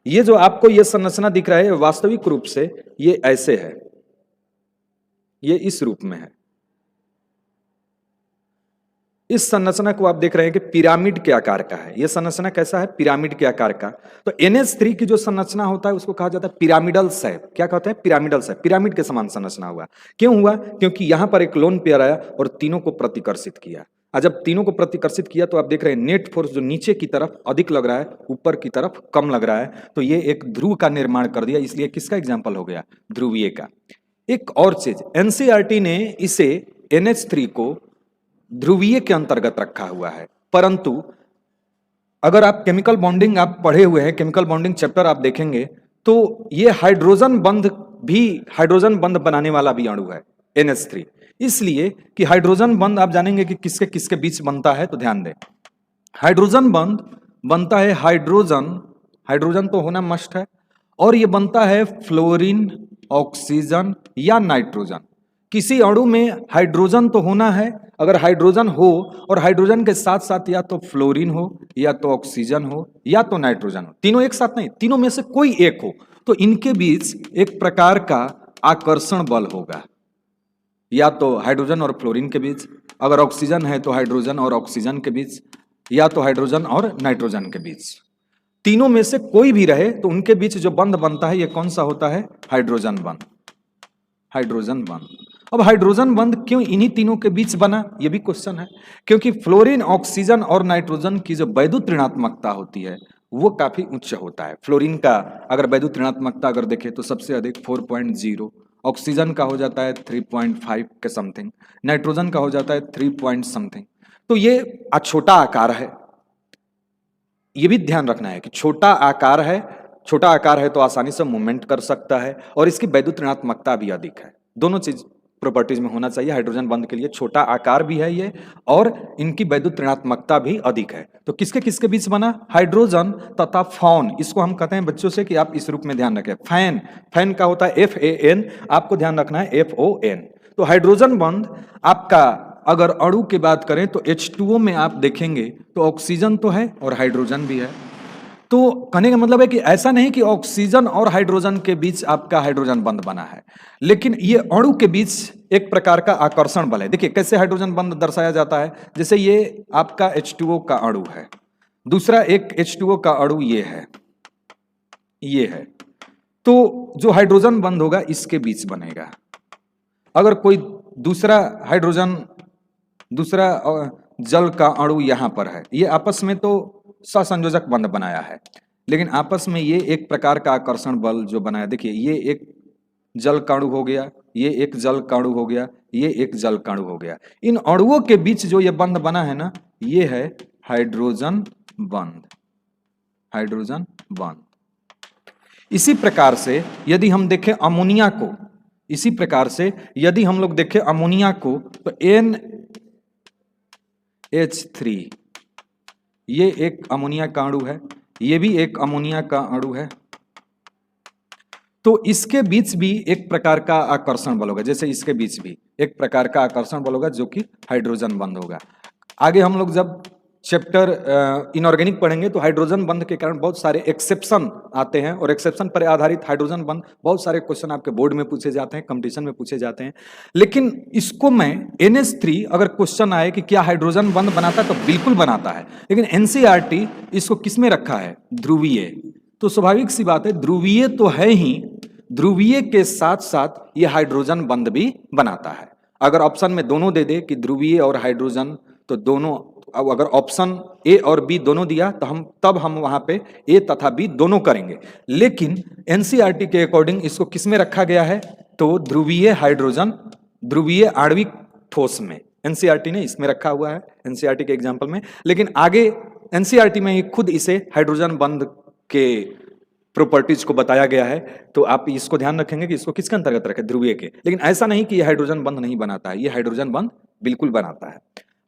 ये जो आपको ये संरचना दिख रहा है वास्तविक रूप से ये ऐसे है, ये इस रूप में है। इस संरचना को आप देख रहे हैं कि पिरामिड के आकार का है। यह संरचना कैसा है, पिरामिड के आकार का। तो NH3 की जो संरचना होता है उसको कहा जाता है पिरामिडल शेप। क्या कहते हैं, पिरामिडल शेप, पिरामिड के समान संरचना हुआ। क्यों हुआ, क्योंकि यहां पर एक लोन पेयर आया और तीनों को प्रतिकर्षित किया। और जब तीनों को प्रतिकर्षित किया तो आप देख रहे हैं नेट फोर्स जो नीचे की तरफ अधिक लग रहा है, ऊपर की तरफ कम लग रहा है, तो ये एक ध्रुव का निर्माण कर दिया। इसलिए किसका एग्जाम्पल हो गया, ध्रुवीय का। एक और चीज, NCERT ने इसे NH3 को ध्रुवीय के अंतर्गत रखा हुआ है, परंतु अगर आप केमिकल बॉन्डिंग आप पढ़े हुए हैं, केमिकल बॉन्डिंग चैप्टर आप देखेंगे तो ये हाइड्रोजन बंध बनाने वाला भी अणु है NH3। इसलिए कि हाइड्रोजन बंध आप जानेंगे कि किसके किसके बीच बनता है, तो ध्यान दें, हाइड्रोजन बंध बनता है हाइड्रोजन तो होना मस्ट है, और ये बनता है फ्लोरीन, ऑक्सीजन या नाइट्रोजन। किसी अणु में हाइड्रोजन तो होना है, अगर हाइड्रोजन हो और हाइड्रोजन के साथ साथ या तो फ्लोरीन हो या तो ऑक्सीजन हो या तो नाइट्रोजन हो, तीनों एक साथ नहीं, तीनों में से कोई एक हो, तो इनके बीच एक प्रकार का आकर्षण बल होगा, या तो हाइड्रोजन और फ्लोरीन के बीच, अगर ऑक्सीजन है तो हाइड्रोजन और ऑक्सीजन के बीच, या तो हाइड्रोजन और नाइट्रोजन के बीच। तीनों में से कोई भी रहे तो उनके बीच जो बंध बनता है ये कौन सा होता है, हाइड्रोजन बंध। अब हाइड्रोजन बंध क्यों इन्हीं तीनों के बीच बना, ये भी क्वेश्चन है। क्योंकि फ्लोरीन, ऑक्सीजन और नाइट्रोजन की जो वैद्युत ऋणात्मकता होती है वो काफी उच्च होता है। फ्लोरीन का अगर वैद्युत ऋणात्मकता अगर देखें तो सबसे अधिक 4.0, ऑक्सीजन का हो जाता है 3.5 के समथिंग, नाइट्रोजन का हो जाता है 3 पॉइंट समथिंग। तो ये छोटा आकार है, ये भी ध्यान रखना है कि छोटा आकार है, छोटा आकार है तो आसानी से मूवमेंट कर सकता है और इसकी वैद्युत ऋणात्मकता भी अधिक है। दोनों चीज प्रॉपर्टीज में होना चाहिए हाइड्रोजन बंध के लिए, छोटा आकार भी है ये और इनकी वैद्युत ऋणात्मकता भी अधिक है। तो किसके किसके बीच बना? हाइड्रोजन तथा फॉन। इसको हम कहते हैं बच्चों से कि आप इस रूप में ध्यान रखें, फैन। फैन का होता है FAN, आपको ध्यान रखना है FON। तो हाइड्रोजन बंध आपका अगर अणु की बात करें तो H2O में आप देखेंगे तो ऑक्सीजन तो है और हाइड्रोजन भी है। तो कहने का मतलब है कि ऐसा नहीं कि ऑक्सीजन और हाइड्रोजन के बीच आपका हाइड्रोजन बंध बना है, लेकिन ये अणु के बीच एक प्रकार का आकर्षण बल है। देखिए कैसे हाइड्रोजन बंध दर्शाया जाता है, जैसे ये आपका H2O का अणु है, दूसरा एक H2O का अणु ये है, तो जो हाइड्रोजन बंध होगा इसके बीच बनेगा। अगर कोई दूसरा हाइड्रोजन, दूसरा जल का अणु यहां पर है, ये आपस में तो सहसंयोजक बंध बनाया है, लेकिन आपस में ये एक प्रकार का आकर्षण बल जो बनाया, देखिए ये एक जल का अणु हो गया, ये एक जल का अणु हो गया, ये एक जल का अणु हो गया। इन अणुओं के बीच जो ये बंध बना है ना, ये है हाइड्रोजन बंध। हाइड्रोजन बंध। इसी प्रकार से यदि हम देखें अमोनिया को, इसी प्रकार से यदि हम लोग देखें अमोनिया को तो NH3, ये एक अमोनिया का अणु है, ये भी एक अमोनिया का अणु है, तो इसके बीच भी एक प्रकार का आकर्षण बल होगा, जैसे इसके बीच भी एक प्रकार का आकर्षण बल होगा जो कि हाइड्रोजन बंध होगा। आगे हम लोग जब चैप्टर इनऑर्गेनिक पढ़ेंगे तो हाइड्रोजन बंध के कारण बहुत सारे एक्सेप्शन आते हैं और एक्सेप्शन पर आधारित हाइड्रोजन बंध बहुत सारे क्वेश्चन आपके बोर्ड में पूछे जाते हैं, कंपटीशन में पूछे जाते हैं। लेकिन इसको मैं NH3 अगर क्वेश्चन आए कि क्या हाइड्रोजन बंध बनाता है तो बिल्कुल बनाता है, लेकिन NCERT इसको किस में रखा है? ध्रुवीय। तो स्वाभाविक सी बात है, ध्रुवीय तो है ही, ध्रुवीय के साथ साथ ये हाइड्रोजन बंध भी बनाता है। अगर ऑप्शन में दोनों दे दे कि ध्रुवीय और हाइड्रोजन, तो दोनों, अब अगर ऑप्शन A और B दोनों दिया तो तब हम वहां पे A तथा B दोनों करेंगे, लेकिन NCERT के अकॉर्डिंग इसको किस में रखा गया है? तो ध्रुवीय हाइड्रोजन, ध्रुवीय आणविक ठोस में NCERT ने इसमें रखा हुआ है, NCERT के एग्जाम्पल में। लेकिन आगे NCERT में ही खुद इसे हाइड्रोजन बंध के प्रॉपर्टीज को बताया गया है, तो आप इसको ध्यान रखेंगे कि इसको किसके अंतर्गत रखें? ध्रुवीय के। लेकिन ऐसा नहीं कि यह हाइड्रोजन बंध नहीं बनाता है, ये हाइड्रोजन बंध बिल्कुल बनाता है।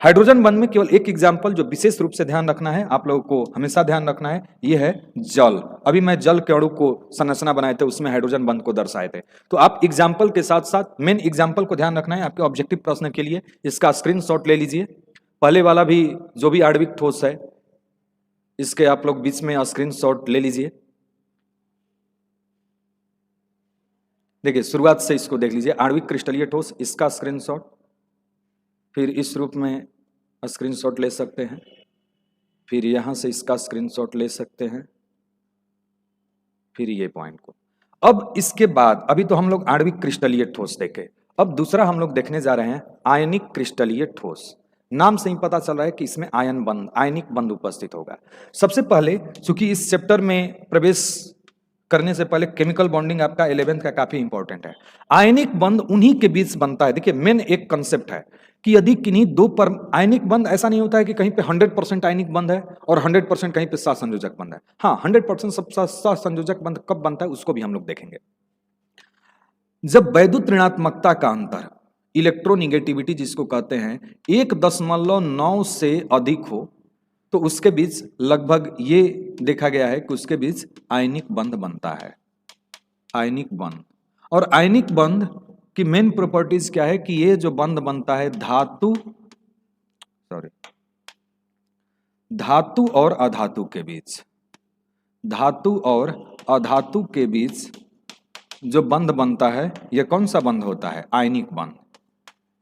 हाइड्रोजन बंध में केवल एक एग्जाम्पल जो विशेष रूप से ध्यान रखना है, आप लोगों को हमेशा ध्यान रखना है, ये है जल। अभी मैं जल के अणु को संरचना बनाए थे, उसमें हाइड्रोजन बंध को दर्शाए थे। तो आप एग्जाम्पल के साथ साथ मेन एग्जाम्पल को ध्यान रखना है आपके ऑब्जेक्टिव प्रश्न के लिए। इसका स्क्रीनशॉट ले लीजिए, पहले वाला भी जो भी आणविक ठोस है इसके आप लोग बीच में स्क्रीनशॉट ले लीजिए। देखिए शुरुआत से इसको देख लीजिए, आणविक क्रिस्टलीय ठोस, इसका स्क्रीनशॉट, फिर इस रूप में स्क्रीनशॉट ले सकते हैं, फिर यहां से इसका स्क्रीनशॉट ले सकते हैं, फिर ये पॉइंट को। अब इसके बाद अभी तो हम लोग आणविक क्रिस्टलीय ठोस देखे, अब दूसरा हम लोग देखने जा रहे हैं आयनिक क्रिस्टलीय ठोस। नाम से ही पता चल रहा है कि इसमें आयन बंध, आयनिक बंध उपस्थित होगा। सबसे पहले चूंकि इस चैप्टर में प्रवेश करने से पहले केमिकल बॉन्डिंग आपका 11th का काफी इंपॉर्टेंट है। आयनिक बंध उन्हीं के बीच बनता है। देखिए मेन एक कंसेप्ट है कि यदि किन्हीं दो पर आयनिक बंध, ऐसा नहीं होता है कि कहीं पे 100% आयनिक बंध है और 100% कहीं पे सहसंयोजक बंध है। हाँ, 100% सहसंयोजक बंध कब बनता है उसको भी हम लोग देखेंगे। जब वैद्युत ऋणात्मकता का अंतर, इलेक्ट्रोनिगेटिविटी जिसको कहते हैं, 1.9 से अधिक हो तो उसके बीच लगभग ये देखा गया है कि उसके बीच आयनिक बंध बनता है। आयनिक बंध, और आयनिक बंध की मेन प्रॉपर्टीज क्या है कि ये जो बंध बनता है धातु और अधातु के बीच, धातु और अधातु के बीच जो बंध बनता है, ये कौन सा बंध होता है? आयनिक बंध।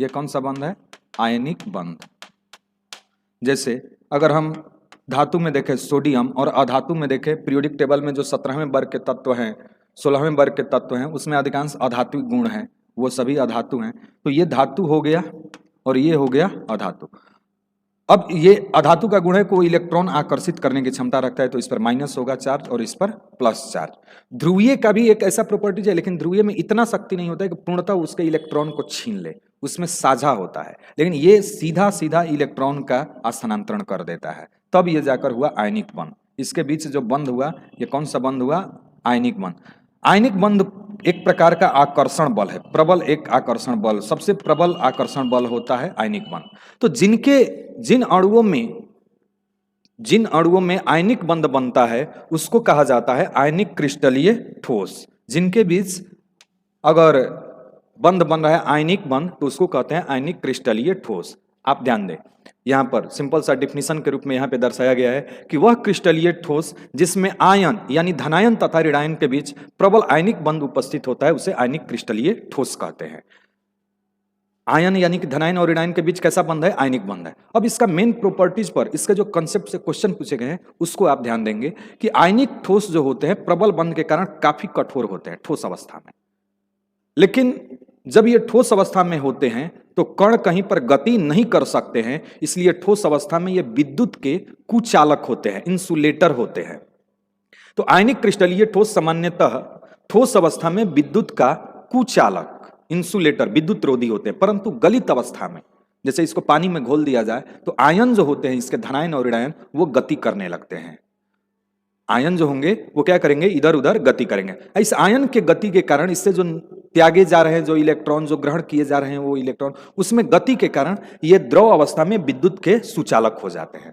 ये कौन सा बंध है? आयनिक बंध। जैसे अगर हम धातु में देखें सोडियम और अधातु में देखें, पीरियोडिक टेबल में जो 17वें वर्ग के तत्व हैं, 16वें वर्ग के तत्व हैं, उसमें अधिकांश अधात्विक गुण हैं, वो सभी अधातु हैं। तो ये धातु हो गया और ये हो गया अधातु। अब ये अधातु का गुण है को इलेक्ट्रॉन आकर्षित करने की क्षमता रखता है, तो इस पर माइनस होगा चार्ज और इस पर प्लस चार्ज। ध्रुवीय का भी एक ऐसा प्रॉपर्टीज है, लेकिन ध्रुवीय में इतना शक्ति नहीं होता है कि पूर्णतः उसके इलेक्ट्रॉन को छीन ले, उसमें साझा होता है, लेकिन ये सीधा सीधा इलेक्ट्रॉन का स्थानांतरण कर देता है, तब ये जाकर हुआ आयनिक बंध। इसके बीच जो बंध हुआ, ये कौन सा बंध हुआ? आयनिक बंध। आयनिक बंध एक प्रकार का आकर्षण बल है, प्रबल एक आकर्षण बल, सबसे प्रबल आकर्षण बल होता है आयनिक बंध। तो जिन अणुओं में आयनिक बंध बनता है उसको कहा जाता है आयनिक क्रिस्टलीय ठोस। जिनके बीच अगर बंध बन रहा है आयनिक बंध तो उसको कहते हैं आयनिक क्रिस्टलीय ठोस। आप ध्यान दें, यहां पर सिंपल सा डिफिनीशन के रूप में यहां पे दर्शाया गया है कि वह क्रिस्टलीय ठोस जिसमें आयन यानी धनायन तथा ऋणायन के बीच प्रबल आयनिक बंध उपस्थित होता है उसे आयनिक क्रिस्टलीय ठोस कहते हैं। आयन यानी कि धनायन और ऋणायन के बीच कैसा बंध है? आयनिक बंध है। अब इसका मेन प्रॉपर्टीज पर, इसके जो कंसेप्ट से क्वेश्चन पूछे गए हैं उसको आप ध्यान देंगे कि आयनिक ठोस जो होते हैं प्रबल बंध के कारण काफी कठोर होते हैं ठोस अवस्था में, लेकिन जब ये ठोस अवस्था में होते हैं तो कण कहीं पर गति नहीं कर सकते हैं, इसलिए ठोस अवस्था में ये विद्युत के कुचालक होते हैं, इंसुलेटर होते हैं। तो आयनिक क्रिस्टलीय ठोस सामान्यतः ठोस अवस्था में विद्युत का कुचालक इंसुलेटर विद्युत रोधी होते हैं, परंतु गलित अवस्था में जैसे इसको पानी में घोल दिया जाए तो आयन जो होते हैं इसके धनायन और ऋणायन वो गति करने लगते हैं। आयन जो होंगे वो क्या करेंगे? इधर उधर गति करेंगे। इस आयन के गति के कारण इससे जो त्यागे जा रहे हैं जो इलेक्ट्रॉन, जो ग्रहण किए जा रहे हैं वो इलेक्ट्रॉन, उसमें गति के कारण ये द्रव अवस्था में विद्युत के सुचालक हो जाते हैं।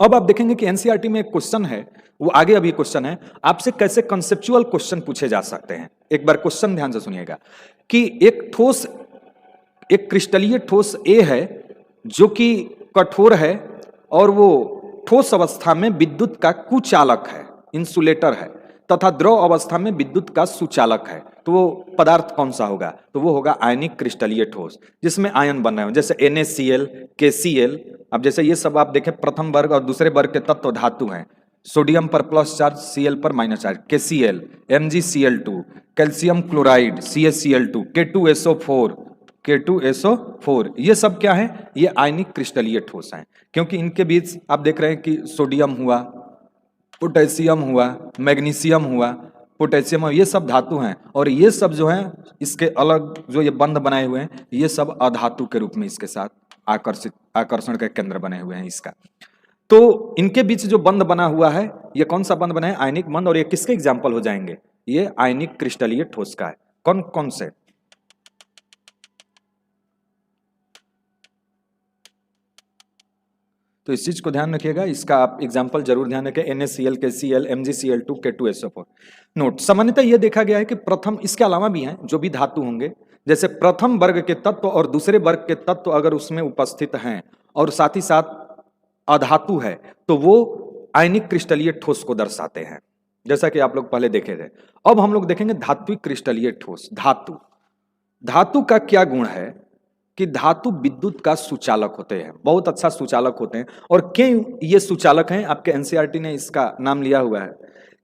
अब आप देखेंगे कि एनसीईआरटी में एक क्वेश्चन है, वो आगे अभी क्वेश्चन है, आपसे कैसे कंसेप्चुअल क्वेश्चन पूछे जा सकते हैं। एक बार क्वेश्चन ध्यान से सुनिएगा कि एक क्रिस्टलीय ठोस ए है जो कि कठोर है और वो ठोस अवस्था में विद्युत का कुचालक है, इंसुलेटर है, तथा द्रव अवस्था में विद्युत का सुचालक है। तो वो पदार्थ कौन सा होगा? तो वो होगा आयनिक क्रिस्टलीय ठोस जिसमें आयन बन रहे हो, जैसे NaCl, KCl। अब जैसे ये सब आप देखें प्रथम वर्ग और दूसरे वर्ग के तत्व धातु हैं, सोडियम पर प्लस चार्ज, Cl पर minus charge, KCl, MgCl2, calcium chloride CaCl2, K2SO4, ये सब क्या है? ये आयनिक क्रिस्टलीय ठोस हैं, क्योंकि इनके बीच आप देख रहे हैं कि सोडियम हुआ, पोटेशियम हुआ, मैग्नीशियम हुआ, पोटेशियम हुआ, ये सब धातु हैं और ये सब जो हैं इसके अलग जो ये बंध बनाए हुए हैं ये सब अधातु के रूप में इसके साथ आकर्षण के केंद्र बने हुए हैं इसका। तो इनके बीच जो बंध बना हुआ है ये कौन सा बंध बना है? आयनिक बंध। और ये किसके एग्जाम्पल हो जाएंगे? ये आयनिक क्रिस्टलीय ठोस का है। कौन कौन से? तो इस चीज को ध्यान रखिएगा, इसका आप एग्जाम्पल जरूर ध्यान रखें। NaCl, KCl, MgCl2, K2SO4। Note, सामान्यतः यह देखा गया है कि प्रथम, इसके अलावा भी हैं जो भी धातु होंगे, जैसे प्रथम वर्ग के तत्व और दूसरे वर्ग के तत्व अगर उसमें उपस्थित हैं और साथ ही साथ अधातु है तो वो आयनिक क्रिस्टलीय ठोस को दर्शाते हैं, जैसा कि आप लोग पहले देखे थे। अब हम लोग देखेंगे धात्विक क्रिस्टलीय ठोस। धातु का क्या गुण है कि धातु विद्युत का सुचालक होते हैं, बहुत अच्छा सुचालक होते हैं। और क्यों ये सुचालक हैं? आपके एनसीईआरटी ने इसका नाम लिया हुआ है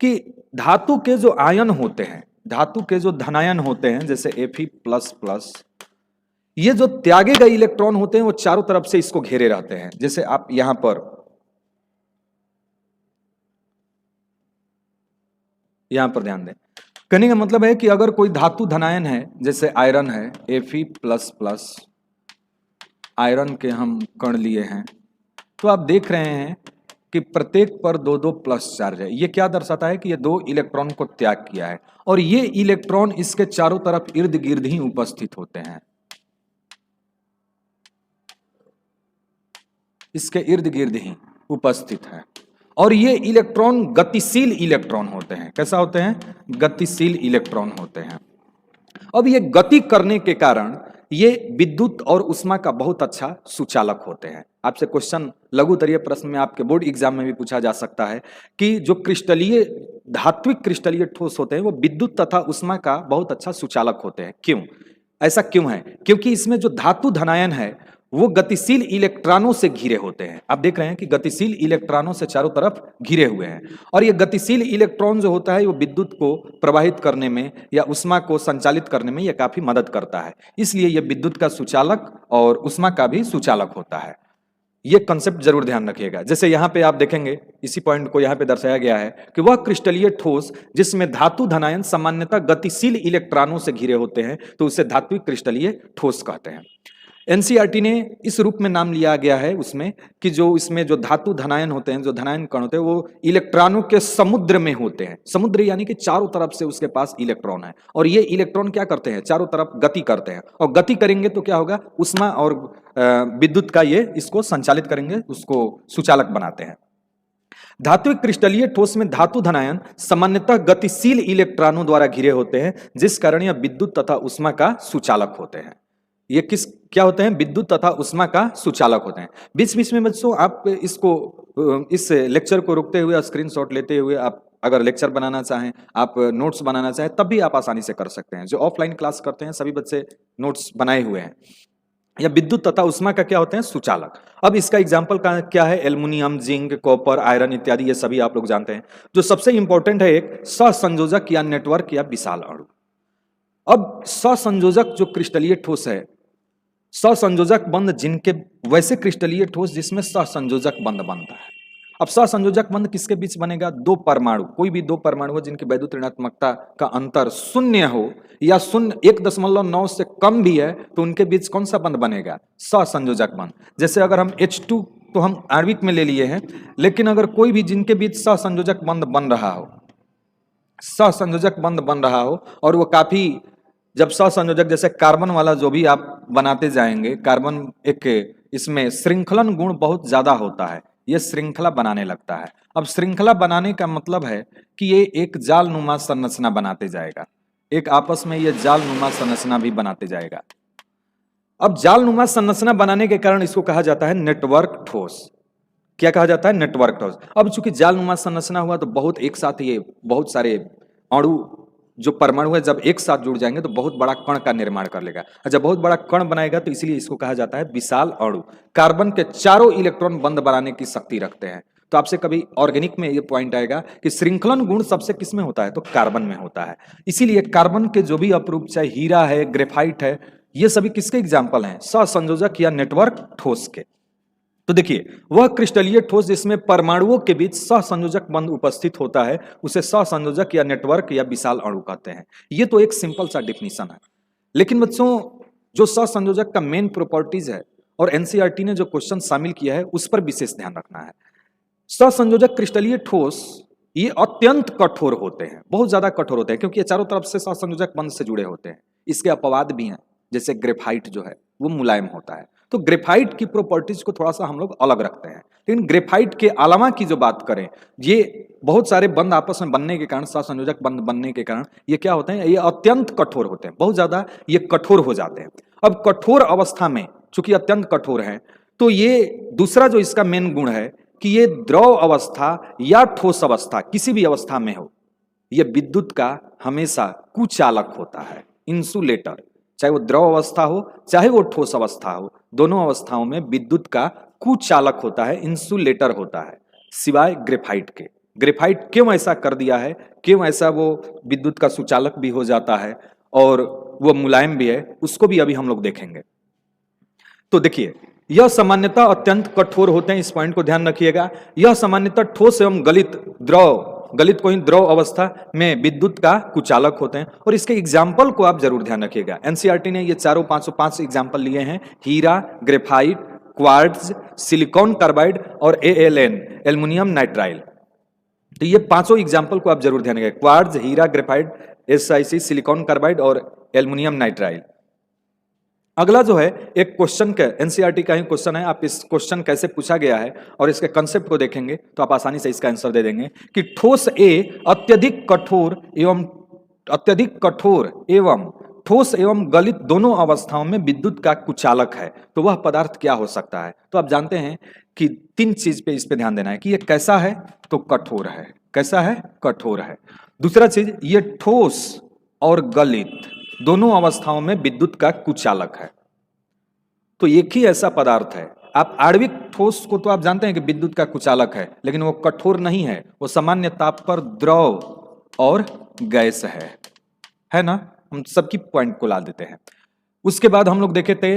कि धातु के जो आयन होते हैं, धातु के जो धनायन होते हैं जैसे Fe++, ये जो त्यागे गए इलेक्ट्रॉन होते हैं वो चारों तरफ से इसको घेरे रहते हैं। जैसे आप यहां पर ध्यान दें, कहने का मतलब है कि अगर कोई धातु धनायन है जैसे आयरन है, Fe++, आयरन के हम कण लिए हैं, तो आप देख रहे हैं कि प्रत्येक पर 2-2 प्लस चार्ज है। ये क्या दर्शाता है कि ये 2 इलेक्ट्रॉन को त्याग किया है और ये इलेक्ट्रॉन इसके चारों तरफ इर्द गिर्द ही उपस्थित होते हैं, इसके इर्द गिर्द ही उपस्थित है। और ये इलेक्ट्रॉन गतिशील इलेक्ट्रॉन होते हैं। कैसा होते हैं? गतिशील इलेक्ट्रॉन होते हैं। अब ये गति करने के कारण ये विद्युत और उष्मा का बहुत अच्छा सुचालक होते हैं। आपसे क्वेश्चन लघुतरीय प्रश्न में आपके बोर्ड एग्जाम में भी पूछा जा सकता है कि जो धात्विक क्रिस्टलीय ठोस होते हैं वो विद्युत तथा उष्मा का बहुत अच्छा सुचालक होते हैं। क्यों? ऐसा क्यों है? क्योंकि इसमें जो धातु धनायन है वो गतिशील इलेक्ट्रॉनों से घिरे होते हैं। आप देख रहे हैं कि गतिशील इलेक्ट्रॉनों से चारों तरफ घिरे हुए हैं और ये गतिशील इलेक्ट्रॉन जो होता है वो विद्युत को प्रवाहित करने में या उष्मा को संचालित करने में ये काफी मदद करता है, इसलिए ये विद्युत का सुचालक और उष्मा का भी सुचालक होता है। ये कंसेप्ट जरूर ध्यान रखिएगा। जैसे यहाँ पे आप देखेंगे, इसी पॉइंट को यहाँ पे दर्शाया गया है कि वह क्रिस्टलीय ठोस जिसमें धातु धनायन सामान्यतः गतिशील इलेक्ट्रॉनों से घिरे होते हैं तो उसे धात्विक क्रिस्टलीय ठोस कहते हैं। एनसीईआरटी ने इस रूप में नाम लिया गया है उसमें कि जो इसमें जो धातु धनायन होते हैं, जो धनायन कण होते हैं, वो इलेक्ट्रॉनों के समुद्र में होते हैं। समुद्र यानी कि चारों तरफ से उसके पास इलेक्ट्रॉन है और ये इलेक्ट्रॉन क्या करते हैं, चारों तरफ गति करते हैं और गति करेंगे तो क्या होगा, ऊष्मा और विद्युत का ये इसको संचालित करेंगे, उसको सुचालक बनाते हैं। धात्विक क्रिस्टलीय ठोस में धातु धनायन सामान्यतः गतिशील इलेक्ट्रॉनों द्वारा घिरे होते हैं, जिस कारण यह विद्युत तथा ऊष्मा का सुचालक होते हैं। ये क्या होते हैं, विद्युत तथा ऊष्मा का सुचालक होते हैं। बीच बीच में बच्चों आप इस लेक्चर को रोकते हुए, स्क्रीनशॉट लेते हुए आप अगर लेक्चर बनाना चाहें, आप नोट्स बनाना चाहें, तब भी आप आसानी से कर सकते हैं। जो ऑफलाइन क्लास करते हैं सभी बच्चे नोट्स बनाए हुए हैं। या विद्युत तथा ऊष्मा का क्या होते हैं, सुचालक। अब इसका एग्जाम्पल क्या है, एल्युमिनियम, जिंक, कॉपर, आयरन इत्यादि, ये सभी आप लोग जानते हैं। जो सबसे इंपॉर्टेंट है एक सहसंयोजक या नेटवर्क या विशाल अणु। अब सहसंयोजक जो क्रिस्टलीय ठोस है, सहसंयोजक बंध जिनके, वैसे क्रिस्टलीय ठोस जिसमें सहसंयोजक बंध बनता है। अब सहसंयोजक बंध किसके बीच बनेगा, दो परमाणु, कोई भी दो परमाणु हो जिनकी वैद्युत ऋणात्मकता का अंतर शून्य हो या 1.9 से कम भी है, तो उनके बीच कौन सा बंध बनेगा, सहसंयोजक बंध। जैसे अगर हम H2 तो हम आणविक में ले लिए हैं, लेकिन अगर कोई भी जिनके बीच सहसंयोजक बंध बन रहा हो, सहसंयोजक बंध बन रहा हो और वो काफी, जब सहसंयोजक जैसे कार्बन वाला जो भी आप बनाते जाएंगे, कार्बन एक इसमें श्रृंखलन गुण बहुत ज्यादा होता है, ये श्रृंखला बनाने लगता है। अब श्रृंखला बनाने का मतलब है कि ये एक जाल नुमा संरचना बनाते जाएगा, एक आपस में ये जाल नुमा संरचना भी बनाते जाएगा। अब जाल नुमा संरचना बनाने के कारण इसको कहा जाता है नेटवर्क ठोस। क्या कहा जाता है, नेटवर्क ठोस। अब चूंकि जाल नुमा संरचना हुआ तो बहुत एक साथ ये बहुत सारे अणु जो परमाणु है जब एक साथ जुड़ जाएंगे तो बहुत बड़ा कण का निर्माण कर लेगा। जब बहुत बड़ा कण बनाएगा तो इसीलिए इसको कहा जाता है विशाल अणु। कार्बन के चारों इलेक्ट्रॉन बंद बनाने की शक्ति रखते हैं। तो आपसे कभी ऑर्गेनिक में ये पॉइंट आएगा कि श्रृंखलन गुण सबसे किस में होता है, तो कार्बन में होता है। इसीलिए कार्बन के जो भी अपरूप, चाहे हीरा है, ग्रेफाइट है, ये सभी किसके एग्जाम्पल हैं, सहसंयोजक या नेटवर्क ठोस के। तो देखिए, वह क्रिस्टलीय ठोस जिसमें परमाणुओं के बीच सहसंयोजक बंध उपस्थित होता है उसे सहसंयोजक या नेटवर्क या विशाल अणु कहते हैं। ये तो एक सिंपल सा डिफिनीशन है, लेकिन बच्चों जो सहसंयोजक का मेन प्रॉपर्टीज है और एनसीईआरटी ने जो क्वेश्चन शामिल किया है उस पर विशेष ध्यान रखना है। सहसंयोजक क्रिस्टलीय ठोस ये अत्यंत कठोर होते हैं, बहुत ज्यादा कठोर होते हैं, क्योंकि ये चारों तरफ से सहसंयोजक बंध से जुड़े होते हैं। इसके अपवाद भी हैं, जैसे ग्रेफाइट जो है वो मुलायम होता है। तो ग्रेफाइट की प्रॉपर्टीज को थोड़ा सा हम लोग अलग रखते हैं, लेकिन ग्रेफाइट के अलावा की जो बात करें, ये बहुत सारे बंध आपस में बनने के कारण, सहसंयोजक बंध बनने के कारण ये क्या होते हैं, ये अत्यंत कठोर होते हैं, बहुत ज्यादा ये कठोर हो जाते हैं। अब कठोर अवस्था में चूंकि अत्यंत कठोर है, तो ये दूसरा जो इसका मेन गुण है कि ये द्रव अवस्था या ठोस अवस्था किसी भी अवस्था में हो, ये विद्युत का हमेशा कुचालक होता है, इंसुलेटर। चाहे वो द्रव अवस्था हो चाहे वो ठोस अवस्था हो, दोनों अवस्थाओं में विद्युत का कुचालक होता है, इंसुलेटर होता है, सिवाय ग्रेफाइट के। ग्रेफाइट क्यों ऐसा कर दिया है, क्यों ऐसा वो विद्युत का सुचालक भी हो जाता है और वो मुलायम भी है, उसको भी अभी हम लोग देखेंगे। तो देखिए, यह सामान्यतः अत्यंत कठोर होते हैं, इस पॉइंट को ध्यान रखिएगा। यह सामान्यतः ठोस एवं गलित को ही द्रव अवस्था में विद्युत का कुचालक होते हैं। और इसके एग्जाम्पल को आप जरूर ध्यान रखिएगा। एनसीईआरटी ने ये चारों 505 एग्जाम्पल लिए हैं, हीरा, ग्रेफाइट, क्वार्ट्ज, सिलिकॉन कार्बाइड और ALN, एल्युमिनियम नाइट्राइल। तो ये पांचों एग्जाम्पल को आप जरूर ध्यान रखिएगा, क्वार्ट्ज, हीरा, ग्रेफाइट, SiC, सिलिकॉन कार्बाइड और एल्युमिनियम नाइट्राइल। अगला जो है एक क्वेश्चन का, एनसीईआरटी का ही क्वेश्चन है, आप इस क्वेश्चन कैसे पूछा गया है और इसके कंसेप्ट को देखेंगे तो आप आसानी से इसका आंसर दे देंगे कि ठोस अत्यधिक कठोर एवं ठोस एवं गलित दोनों अवस्थाओं में विद्युत का कुचालक है, तो वह पदार्थ क्या हो सकता है। तो आप जानते हैं कि 3 चीज पे इस पे ध्यान देना है कि ये कैसा है, तो कठोर है। कैसा है, कठोर है। दूसरा चीज, ये ठोस और गलित दोनों अवस्थाओं में विद्युत का कुचालक है। तो एक ही ऐसा पदार्थ है, आप आणविक ठोस को तो आप जानते हैं कि विद्युत का कुचालक है, लेकिन वो कठोर नहीं है, वो सामान्य ताप पर द्रव और गैस है ना। हम सबकी पॉइंट को ला देते हैं। उसके बाद हम लोग देखे थे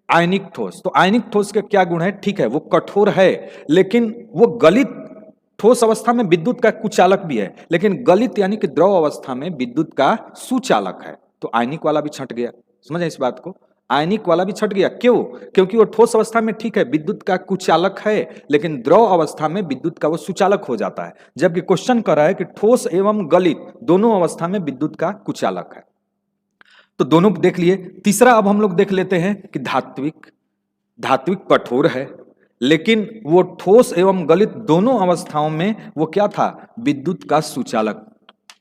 आयनिक ठोस। तो आयनिक ठोस के क्या गुण है, ठीक है वो कठोर है, लेकिन वो गलित, ठोस अवस्था में विद्युत का कुचालक भी है, लेकिन गलित यानी कि द्रव अवस्था में विद्युत का सुचालक है। तो आयनिक वाला भी छंट गया, समझे इस बात को। आयनिक वाला भी छट गया। क्यों? क्योंकि वो ठोस अवस्था में ठीक है, विद्युत का कुचालक है, लेकिन द्रव अवस्था में विद्युत का वो सुचालक हो जाता है। जबकि क्वेश्चन कर रहा है कि ठोस एवं गलित दोनों अवस्था में विद्युत का कुचालक है। तो दोनों देख लिए। तीसरा अब हम लोग देख लेते हैं कि धात्विक। धात्विक कठोर है, लेकिन वो ठोस एवं गलित दोनों अवस्थाओं में वो क्या था? विद्युत का सुचालक।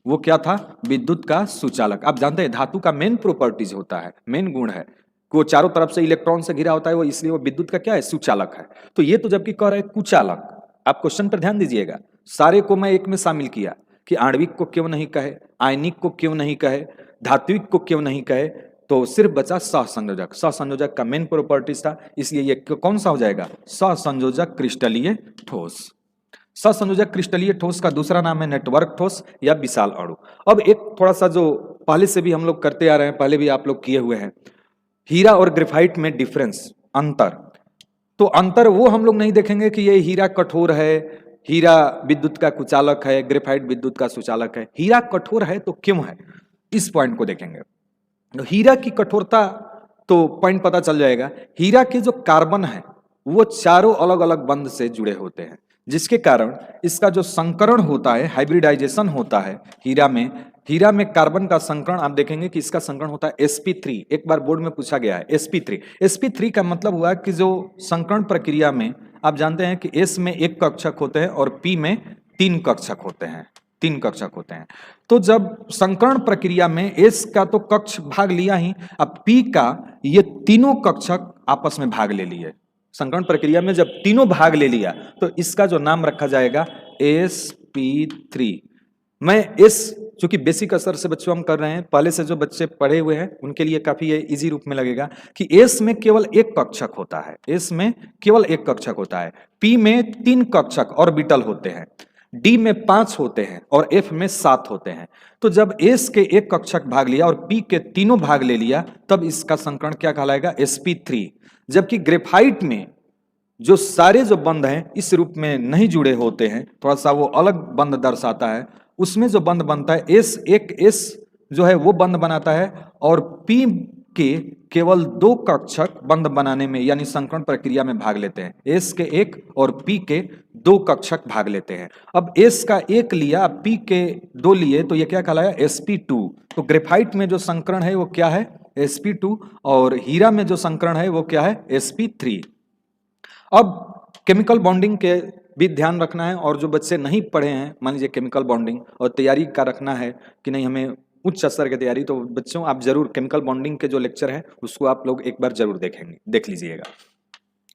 वो क्या था? विद्युत का सुचालक। आप जानते हैं धातु का मेन प्रॉपर्टीज होता है, मेन गुण है कि वो चारों तरफ से इलेक्ट्रॉन से घिरा होता है, वो इसलिए वो विद्युत का क्या है? सुचालक है। तो ये तो जबकि कह रहे हैं कुचालक। आप क्वेश्चन पर ध्यान दीजिएगा, सारे को मैं एक में शामिल किया कि आणविक को क्यों नहीं कहे, आयनिक को क्यों नहीं कहे, धात्विक को क्यों नहीं कहे, तो सिर्फ बचा सहसंयोजक। सहसंयोजक का मेन प्रॉपर्टीज था, इसलिए ये कौन सा हो जाएगा? सहसंयोजक क्रिस्टलीय ठोस। सहसंयोजक क्रिस्टलीय ठोस का दूसरा नाम है नेटवर्क ठोस या विशाल अणु। अब एक थोड़ा सा जो पहले से भी हम लोग करते आ रहे हैं, पहले भी आप लोग किए हुए हैं, हीरा और ग्रेफाइट में डिफरेंस, अंतर। तो अंतर वो हम लोग नहीं देखेंगे कि ये हीरा कठोर है, हीरा विद्युत का कुचालक है, ग्रेफाइट विद्युत का सुचालक है। हीरा कठोर है तो क्यों है, इस पॉइंट को देखेंगे। तो हीरा की कठोरता तो पॉइंट पता चल जाएगा। हीरा के जो कार्बन है वो चारों अलग अलग बंध से जुड़े होते हैं, जिसके कारण इसका जो संकरण होता है, हाइब्रिडाइजेशन होता है हीरा में कार्बन का संकरण आप देखेंगे कि इसका संकरण होता है sp3। एक बार बोर्ड में पूछा गया है sp3। sp3 का मतलब हुआ कि जो संकरण प्रक्रिया में आप जानते हैं कि s में 1 कक्षक होते हैं और p में 3 कक्षक होते हैं, 3 कक्षक होते हैं। तो जब संकरण प्रक्रिया में s का तो कक्ष भाग लिया ही, अब p का ये तीनों कक्षक आपस में भाग ले लिए। संकरण प्रक्रिया में जब तीनों भाग ले लिया तो इसका जो नाम रखा जाएगा sp3। मैं s, चूंकि बेसिक असर से बच्चों हम कर रहे हैं, पहले से जो बच्चे पढ़े हुए हैं उनके लिए काफी ये इजी रूप में लगेगा कि s में केवल 1 कक्षक होता है, s में केवल 1 कक्षक होता है, p में 3 कक्षक ऑर्बिटल होते हैं, d में 5 होते हैं और f में 7 होते हैं। तो जब s के 1 कक्षक भाग लिया और p के तीनों भाग ले लिया तब इसका संकरण क्या कहलाएगा? sp3। जबकि ग्रेफाइट में जो सारे जो बंध हैं इस रूप में नहीं जुड़े होते हैं, थोड़ा सा वो अलग बंध दर्शाता है, उसमें जो बंध बनता है एक S जो है वो बंध बनाता है और P के केवल 2 कक्षक बंध बनाने में यानी संकरण प्रक्रिया में भाग लेते हैं। S के 1 और P के 2 कक्षक भाग लेते हैं। अब S का 1 लिया, P के 2 लिए, तो ये क्या कहलाया? sp2। तो ग्रेफाइट में जो संकरण है वो क्या है? sp2। और हीरा में जो संकरण है वो क्या है? sp3। अब केमिकल बॉन्डिंग के भी ध्यान रखना है, और जो बच्चे नहीं पढ़े हैं, मान लीजिए केमिकल बॉन्डिंग और तैयारी का रखना है कि नहीं हमें उच्च स्तर की तैयारी, तो बच्चों आप जरूर केमिकल बॉन्डिंग के जो लेक्चर है उसको आप लोग एक बार जरूर देख लीजिएगा।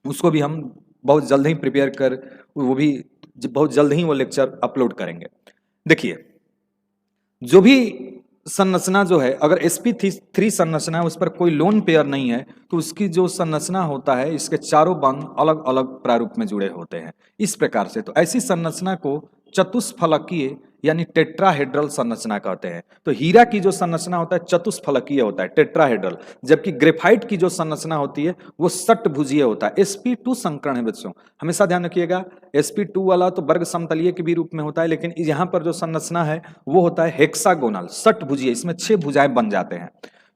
उसको भी हम बहुत जल्द ही प्रिपेयर कर, वो भी बहुत जल्द ही वो लेक्चर अपलोड करेंगे। देखिए, जो भी संरचना जो है, अगर sp3 संरचना है उस पर कोई लोन पेयर नहीं है तो उसकी जो संरचना होता है इसके चारों बंध अलग अलग प्रारूप में जुड़े होते हैं इस प्रकार से। तो ऐसी संरचना को चतुष्फलकीय यानी टेट्राहेड्रल संरचना कहते हैं। तो हीरा की जो संरचना होता है चतुष्फलकीय होता है, टेट्राहेड्रल, जबकि ग्रेफाइट की जो संरचना होती है वो षटभुजीय होता है। sp2 संकरण है बच्चों, हमेशा ध्यान रखिएगा। sp2 वाला तो वर्ग समतलीय के भी रूप में होता है, लेकिन यहाँ पर जो संरचना है वो होता है हेक्सागोनल, षटभुजीय, इसमें 6 भुजाएं बन जाते हैं।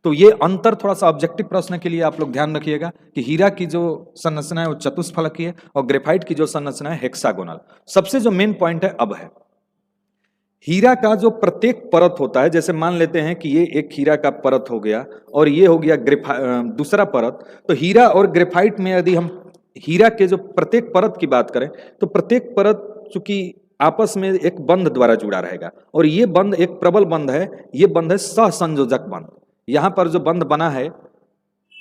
तो ये अंतर थोड़ा सा ऑब्जेक्टिव प्रश्न के लिए आप लोग ध्यान रखिएगा कि हीरा की जो संरचना है वो चतुष्फलकीय और ग्रेफाइट की जो संरचना है हेक्सागोनल। सबसे जो मेन पॉइंट है अब है हीरा का जो प्रत्येक परत होता है, जैसे मान लेते हैं कि ये एक हीरा का परत हो गया और ये हो गया दूसरा परत। तो हीरा और ग्रेफाइट में यदि हम हीरा के जो प्रत्येक परत की बात करें तो प्रत्येक परत चूंकि आपस में एक बंध द्वारा जुड़ा रहेगा और ये बंध एक प्रबल बंध है, ये बंध है सहसंयोजक बंध। यहां पर जो बंध बना है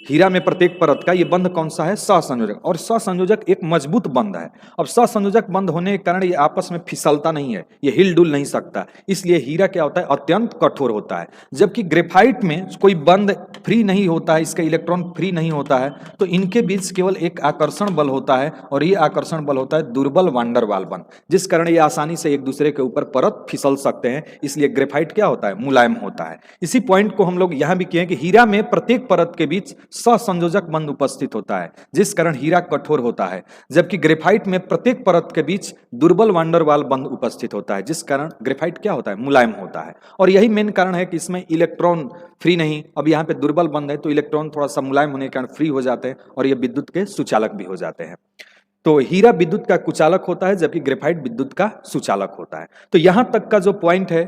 हीरा में प्रत्येक परत का, ये बंध कौन सा है? सहसंयोजक। और सहसंयोजक एक मजबूत बंध है। अब सहसंयोजक बंध होने के कारण ये आपस में फिसलता नहीं है, ये हिल डुल नहीं सकता, इसलिए हीरा क्या होता है? अत्यंत कठोर होता है। जबकि ग्रेफाइट में कोई बंध फ्री नहीं होता है, इसका इलेक्ट्रॉन फ्री नहीं होता है, तो इनके बीच केवल एक आकर्षण बल होता है और ये आकर्षण बल होता है दुर्बल वांडर वाल बल, जिस कारण ये आसानी से एक दूसरे के ऊपर परत फिसल सकते हैं। इसलिए ग्रेफाइट क्या होता है? मुलायम होता है। इसी पॉइंट को हम लोग यहां भी किए कि हीरा में प्रत्येक परत के बीच सहसंयोजक बंध उपस्थित होता है, जिस कारण हीरा कठोर होता है। जबकि ग्रेफाइट में प्रत्येक परत के बीच दुर्बल वांडर वाल बंध उपस्थित होता है, जिस कारण ग्रेफाइट क्या होता है? मुलायम होता है। और यही मेन कारण है कि इसमें इलेक्ट्रॉन फ्री नहीं। अब यहाँ पे दुर्बल बंद है तो इलेक्ट्रॉन थोड़ा सा मुलायम होने के कारण फ्री हो जाते हैं और ये विद्युत के सुचालक भी हो जाते हैं। तो हीरा विद्युत का कुचालक होता है जबकि ग्रेफाइट विद्युत का सुचालक होता है। तो यहां तक का जो पॉइंट है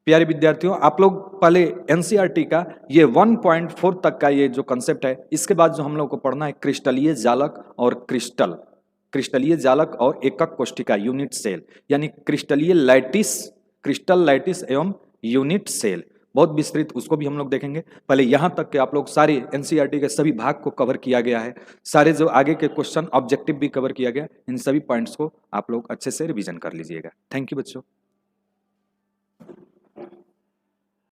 प्यारे विद्यार्थियों, आप लोग पहले एनसीईआरटी का ये 1.4 तक का ये जो कंसेप्ट है, इसके बाद जो हम लोग को पढ़ना है क्रिस्टलीय जालक और क्रिस्टलीय जालक और एकक कोशिका यूनिट सेल, यानी क्रिस्टलीय लैटिस, क्रिस्टल लैटिस एवं यूनिट सेल, बहुत विस्तृत उसको भी हम लोग देखेंगे। पहले यहां तक के आप लोग सारे एनसीईआरटी के सभी भाग को कवर किया गया है, सारे जो आगे के क्वेश्चन ऑब्जेक्टिव भी कवर किया गया, इन सभी पॉइंट्स को आप लोग अच्छे से रिवीजन कर लीजिएगा। थैंक यू बच्चों।